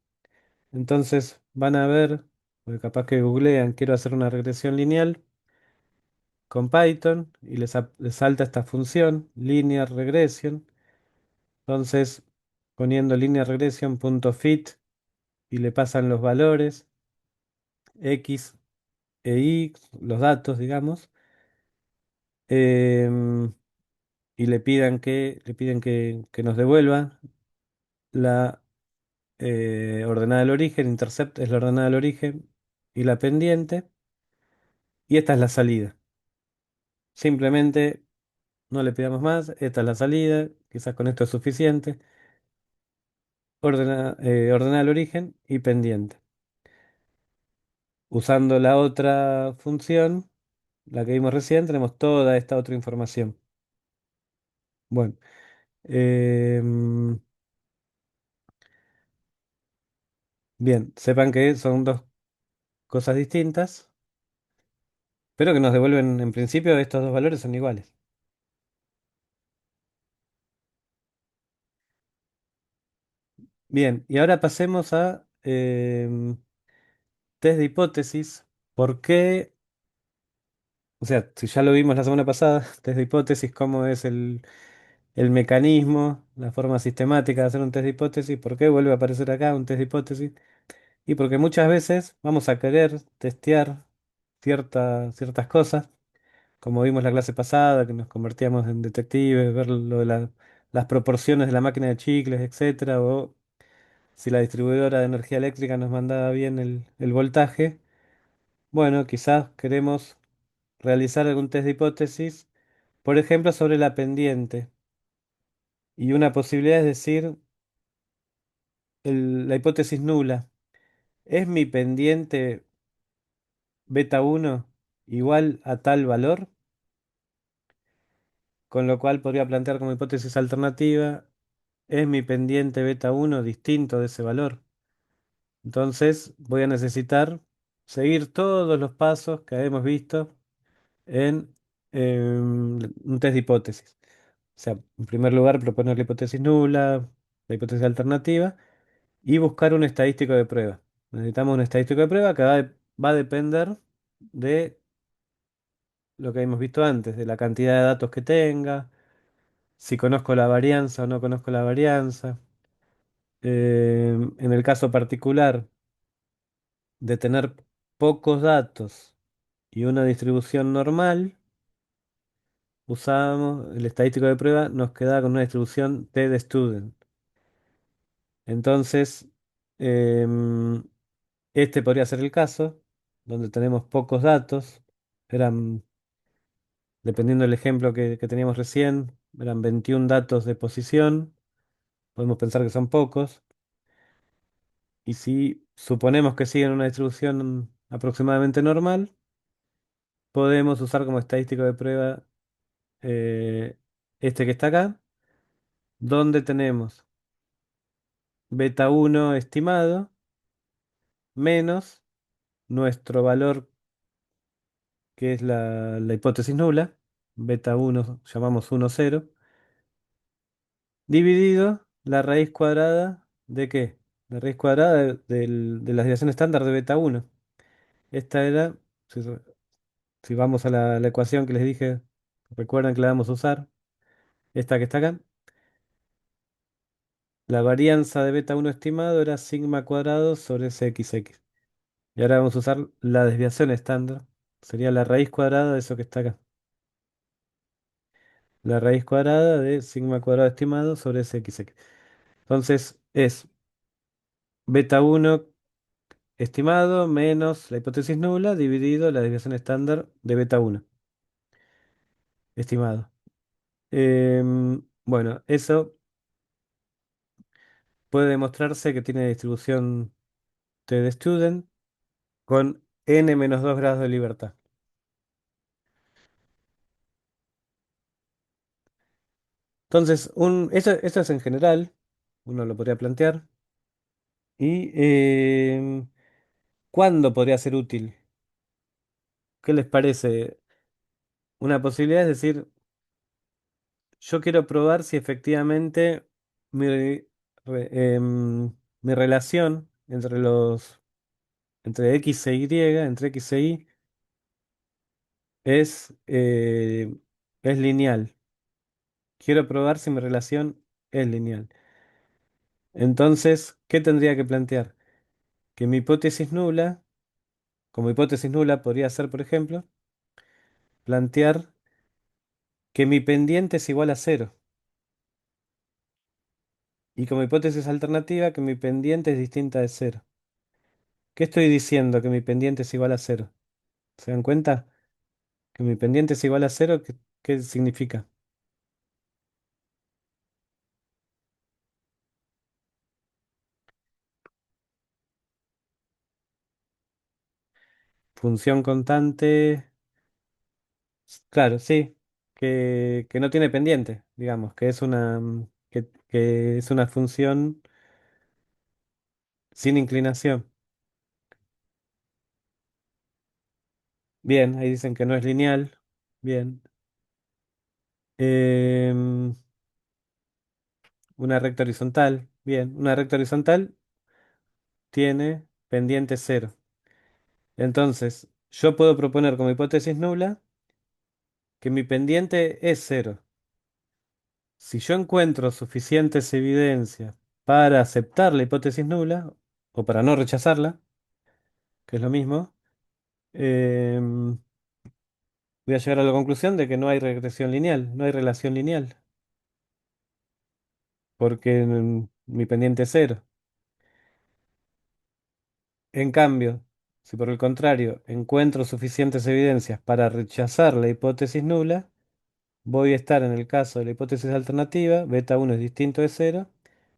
Entonces van a ver, porque capaz que googlean, quiero hacer una regresión lineal con Python y les salta esta función, Linear Regression. Entonces, poniendo linear regression.fit y le pasan los valores X e Y, los datos, digamos, em, y le piden que nos devuelva la ordenada del origen, intercept es la ordenada del origen y la pendiente, y esta es la salida. Simplemente no le pidamos más, esta es la salida, quizás con esto es suficiente. Ordenada del origen y pendiente. Usando la otra función, la que vimos recién, tenemos toda esta otra información. Bueno, em, bien, sepan que son dos cosas distintas, pero que nos devuelven, en principio, estos dos valores son iguales. Bien, y ahora pasemos a test de hipótesis. ¿Por qué? O sea, si ya lo vimos la semana pasada, test de hipótesis, cómo es el mecanismo, la forma sistemática de hacer un test de hipótesis, ¿por qué vuelve a aparecer acá un test de hipótesis? Y porque muchas veces vamos a querer testear ciertas cosas, como vimos la clase pasada, que nos convertíamos en detectives, ver lo de las proporciones de la máquina de chicles, etcétera, o si la distribuidora de energía eléctrica nos mandaba bien el voltaje. Bueno, quizás queremos realizar algún test de hipótesis, por ejemplo, sobre la pendiente. Y una posibilidad es decir, la hipótesis nula, ¿es mi pendiente beta uno igual a tal valor? Con lo cual podría plantear como hipótesis alternativa, ¿es mi pendiente beta uno distinto de ese valor? Entonces voy a necesitar seguir todos los pasos que hemos visto en un test de hipótesis. O sea, en primer lugar, proponer la hipótesis nula, la hipótesis alternativa y buscar un estadístico de prueba. Necesitamos un estadístico de prueba que va a depender de lo que hemos visto antes, de la cantidad de datos que tenga, si conozco la varianza o no conozco la varianza. En el caso particular de tener pocos datos y una distribución normal, usábamos el estadístico de prueba, nos quedaba con una distribución T de student. Entonces, em, este podría ser el caso, donde tenemos pocos datos, eran, dependiendo del ejemplo que teníamos recién, eran 21 datos de posición, podemos pensar que son pocos, y si suponemos que siguen una distribución aproximadamente normal, podemos usar como estadístico de prueba este que está acá, donde tenemos beta uno estimado menos nuestro valor, que es la hipótesis nula, beta uno llamamos uno cero dividido la raíz cuadrada ¿de qué? La raíz cuadrada de la desviación estándar de beta uno. Esta era, si, si vamos a la ecuación que les dije, recuerdan que la vamos a usar, esta que está acá. La varianza de beta uno estimado era sigma cuadrado sobre CXX. Y ahora vamos a usar la desviación estándar. Sería la raíz cuadrada de eso que está acá. La raíz cuadrada de sigma cuadrado estimado sobre CXX. Entonces es beta uno estimado menos la hipótesis nula dividido la desviación estándar de beta uno estimado. Bueno, eso puede demostrarse que tiene distribución T de student con n menos 2 grados de libertad. Entonces, eso es en general, uno lo podría plantear. ¿Y cuándo podría ser útil? ¿Qué les parece? Una posibilidad es decir, yo quiero probar si efectivamente mi, mi relación entre X e Y, entre X e Y, es, es lineal. Quiero probar si mi relación es lineal. Entonces, ¿qué tendría que plantear? Que mi hipótesis nula, como hipótesis nula podría ser, por ejemplo, plantear que mi pendiente es igual a cero. Y como hipótesis alternativa, que mi pendiente es distinta de cero. ¿Qué estoy diciendo? Que mi pendiente es igual a cero. ¿Se dan cuenta? Que mi pendiente es igual a cero, ¿qué significa? Función constante. Claro, sí. Que no tiene pendiente, digamos, que es que es una función sin inclinación. Bien, ahí dicen que no es lineal. Bien. Em, una recta horizontal. Bien, una recta horizontal tiene pendiente cero. Entonces, yo puedo proponer como hipótesis nula que mi pendiente es cero. Si yo encuentro suficientes evidencias para aceptar la hipótesis nula, o para no rechazarla, que es lo mismo, em, voy a llegar a la conclusión de que no hay regresión lineal, no hay relación lineal, porque mi pendiente es cero. En cambio, si por el contrario encuentro suficientes evidencias para rechazar la hipótesis nula, voy a estar en el caso de la hipótesis alternativa, beta uno es distinto de cero,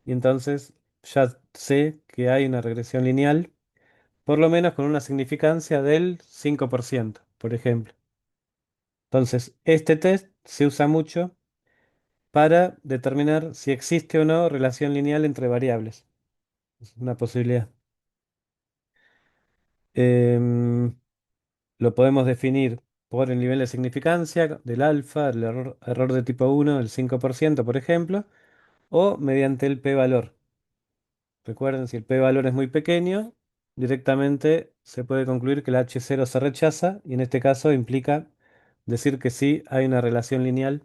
y entonces ya sé que hay una regresión lineal, por lo menos con una significancia del 5%, por ejemplo. Entonces, este test se usa mucho para determinar si existe o no relación lineal entre variables. Es una posibilidad. Em, lo podemos definir por el nivel de significancia del alfa, el error de tipo uno, el 5%, por ejemplo, o mediante el p-valor. Recuerden, si el p-valor es muy pequeño, directamente se puede concluir que el h0 se rechaza y en este caso implica decir que sí hay una relación lineal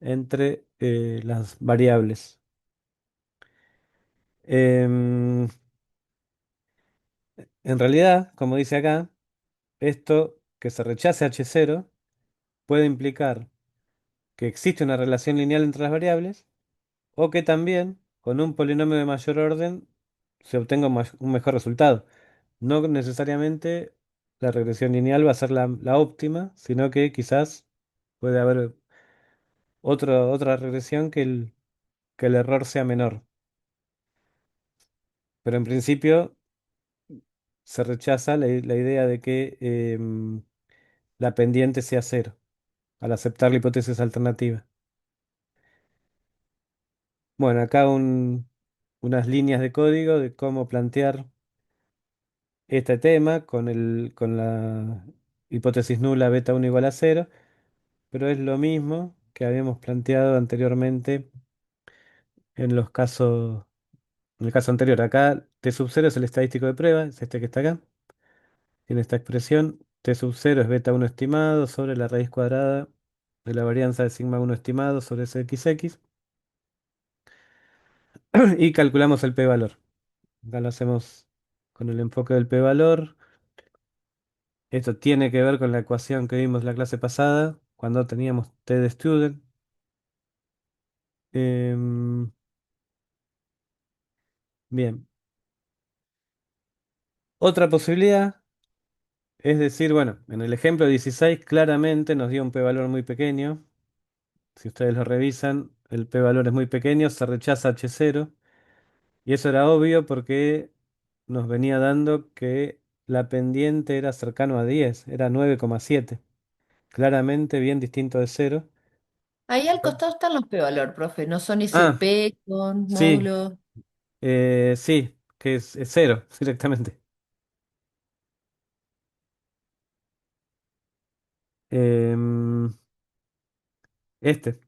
entre las variables. Em, en realidad, como dice acá, esto que se rechace h0 puede implicar que existe una relación lineal entre las variables o que también con un polinomio de mayor orden se obtenga un mejor resultado. No necesariamente la regresión lineal va a ser la óptima, sino que quizás puede haber otra regresión que el error sea menor. Pero en principio se rechaza la idea de que la pendiente sea cero al aceptar la hipótesis alternativa. Bueno, acá unas líneas de código de cómo plantear este tema con la hipótesis nula beta 1 igual a cero, pero es lo mismo que habíamos planteado anteriormente en los casos, en el caso anterior. Acá T sub 0 es el estadístico de prueba, es este que está acá. Tiene esta expresión. T sub 0 es beta 1 estimado sobre la raíz cuadrada de la varianza de sigma 1 estimado sobre SXX. Y calculamos el p-valor. Acá lo hacemos con el enfoque del p-valor. Esto tiene que ver con la ecuación que vimos la clase pasada, cuando teníamos T de student. Em, bien. Otra posibilidad es decir, bueno, en el ejemplo 16 claramente nos dio un p-valor muy pequeño. Si ustedes lo revisan, el p-valor es muy pequeño, se rechaza h0. Y eso era obvio porque nos venía dando que la pendiente era cercano a 10, era 9,7. Claramente bien distinto de cero. Ahí al costado están los p-valor, profe, no son Ah, SP con sí, módulo. sí, que es cero directamente. Em, este.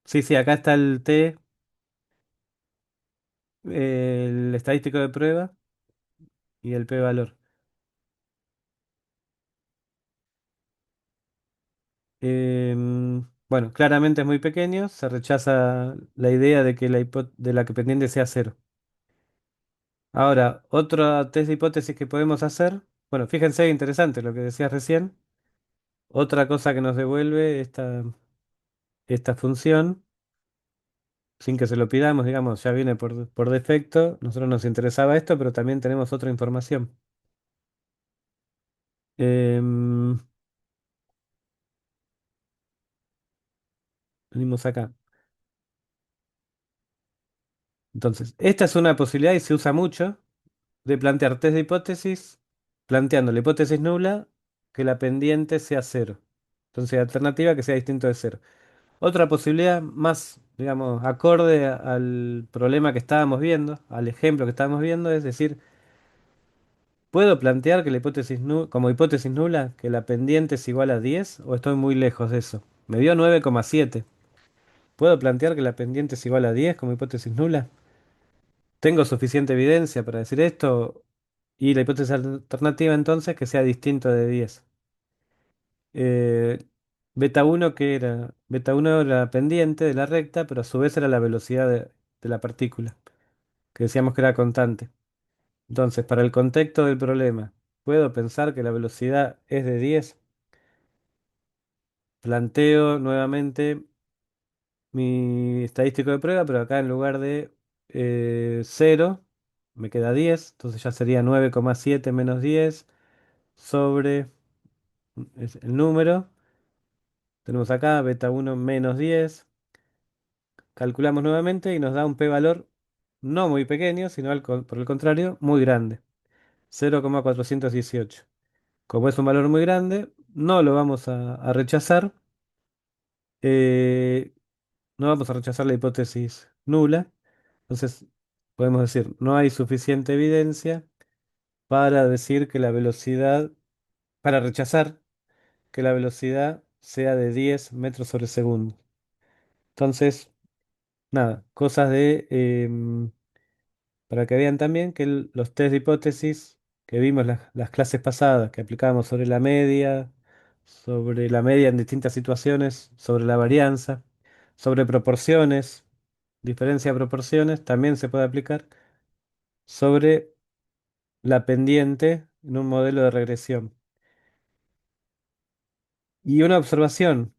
Sí, sí, acá está el T, el estadístico de prueba y el p-valor. Bueno, claramente es muy pequeño, se rechaza la idea de que de la que pendiente sea cero. Ahora, otra test de hipótesis que podemos hacer, bueno, fíjense, interesante lo que decías recién. Otra cosa que nos devuelve esta función, sin que se lo pidamos, digamos, ya viene por defecto. Nosotros nos interesaba esto, pero también tenemos otra información. Em, venimos acá. Entonces, esta es una posibilidad y se usa mucho de plantear test de hipótesis, planteando la hipótesis nula, que la pendiente sea cero. Entonces, alternativa que sea distinto de cero. Otra posibilidad más, digamos, acorde al problema que estábamos viendo, al ejemplo que estábamos viendo, es decir, ¿puedo plantear que la hipótesis como hipótesis nula que la pendiente es igual a 10 o estoy muy lejos de eso? Me dio 9,7. ¿Puedo plantear que la pendiente es igual a 10 como hipótesis nula? ¿Tengo suficiente evidencia para decir esto? Y la hipótesis alternativa entonces que sea distinto de 10. Eh, beta uno que era, beta uno era la pendiente de la recta, pero a su vez era la velocidad de la partícula, que decíamos que era constante. Entonces, para el contexto del problema, ¿puedo pensar que la velocidad es de 10? Planteo nuevamente mi estadístico de prueba, pero acá en lugar de 0, me queda 10, entonces ya sería 9,7 menos 10 sobre es el número. tenemos acá beta uno menos 10. Calculamos nuevamente y nos da un p-valor no muy pequeño, sino por el contrario, muy grande, 0,418. Como es un valor muy grande, no lo vamos a rechazar. eh, no vamos a rechazar la hipótesis nula. Entonces, podemos decir, no hay suficiente evidencia para decir que la velocidad, para rechazar que la velocidad sea de 10 metros sobre segundo. Entonces, nada, cosas para que vean también que los test de hipótesis que vimos las clases pasadas, que aplicábamos sobre la media en distintas situaciones, sobre la varianza, sobre proporciones, diferencia de proporciones, también se puede aplicar sobre la pendiente en un modelo de regresión. Y una observación,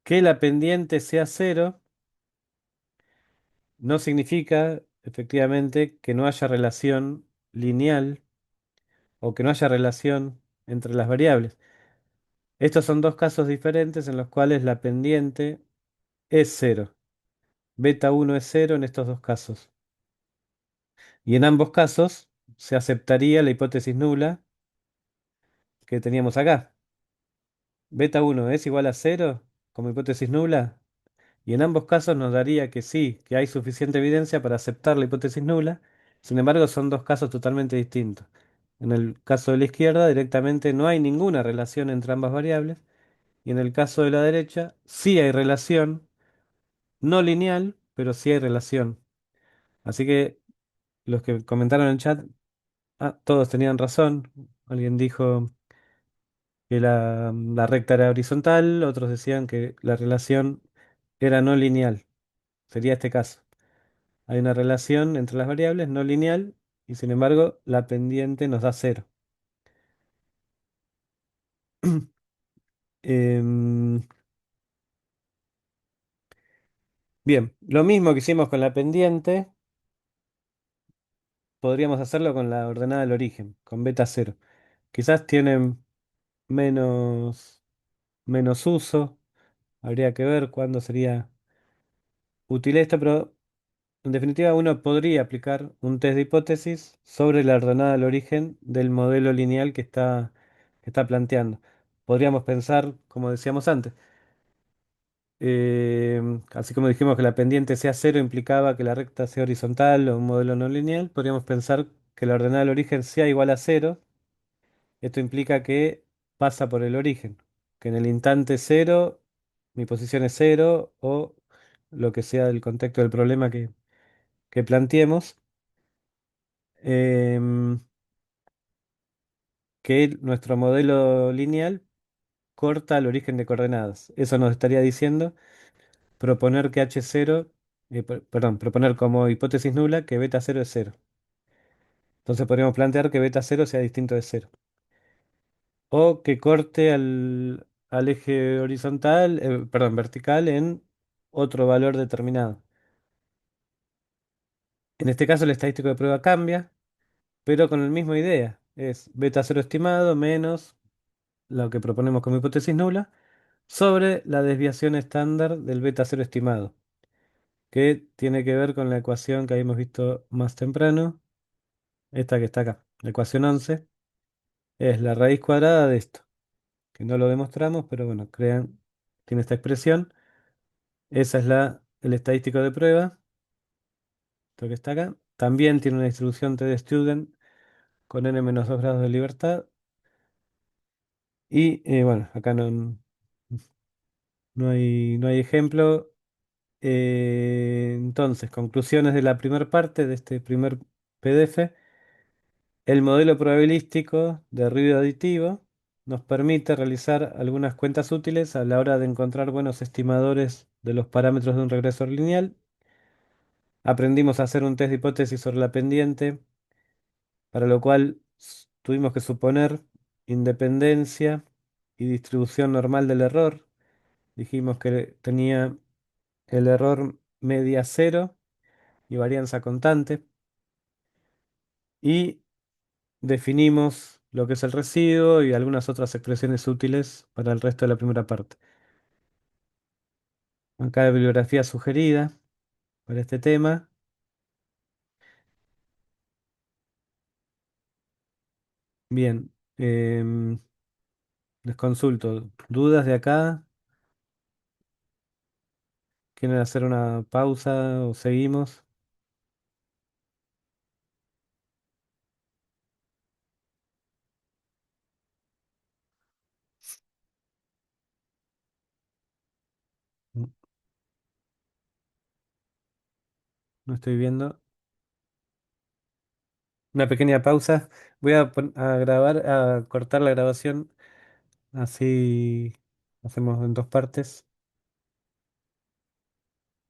que la pendiente sea cero no significa efectivamente que no haya relación lineal o que no haya relación entre las variables. Estos son dos casos diferentes en los cuales la pendiente es cero. Beta uno es cero en estos dos casos. Y en ambos casos se aceptaría la hipótesis nula que teníamos acá. Beta uno es igual a cero como hipótesis nula. Y en ambos casos nos daría que sí, que hay suficiente evidencia para aceptar la hipótesis nula. Sin embargo, son dos casos totalmente distintos. En el caso de la izquierda, directamente no hay ninguna relación entre ambas variables. Y en el caso de la derecha, sí hay relación, no lineal, pero sí hay relación. Así que los que comentaron en el chat, todos tenían razón. Alguien dijo que la recta era horizontal, otros decían que la relación era no lineal. Sería este caso. Hay una relación entre las variables no lineal y sin embargo la pendiente nos da cero. Em, bien, lo mismo que hicimos con la pendiente, podríamos hacerlo con la ordenada del origen, con beta cero. Quizás tienen menos, menos uso, habría que ver cuándo sería útil esto, pero en definitiva uno podría aplicar un test de hipótesis sobre la ordenada del origen del modelo lineal que está planteando. Podríamos pensar, como decíamos antes, así como dijimos que la pendiente sea cero implicaba que la recta sea horizontal o un modelo no lineal, podríamos pensar que la ordenada del origen sea igual a cero. Esto implica que pasa por el origen, que en el instante cero mi posición es cero o lo que sea el contexto del problema que planteemos, em, que nuestro modelo lineal corta el origen de coordenadas. Eso nos estaría diciendo proponer que H0, perdón, proponer como hipótesis nula que beta cero es cero. Entonces podríamos plantear que beta cero sea distinto de cero. O que corte al eje horizontal, perdón, vertical en otro valor determinado. En este caso el estadístico de prueba cambia, pero con la misma idea. Es beta cero estimado menos lo que proponemos como hipótesis nula sobre la desviación estándar del beta cero estimado, que tiene que ver con la ecuación que habíamos visto más temprano, esta que está acá. La ecuación 11 es la raíz cuadrada de esto, que no lo demostramos, pero bueno, crean, tiene esta expresión. Esa es el estadístico de prueba, esto que está acá. También tiene una distribución t-de-student con n-2 grados de libertad. Y bueno, acá no hay ejemplo. Entonces, conclusiones de la primera parte de este primer PDF. El modelo probabilístico de ruido aditivo nos permite realizar algunas cuentas útiles a la hora de encontrar buenos estimadores de los parámetros de un regresor lineal. Aprendimos a hacer un test de hipótesis sobre la pendiente, para lo cual tuvimos que suponer independencia y distribución normal del error. Dijimos que tenía el error media cero y varianza constante. Y definimos lo que es el residuo y algunas otras expresiones útiles para el resto de la primera parte. Acá la bibliografía sugerida para este tema. Bien, les consulto. ¿Dudas de acá? ¿Quieren hacer una pausa o seguimos? Mm, No estoy viendo. Una pequeña pausa. Voy a grabar, a cortar la grabación. Así hacemos en dos partes.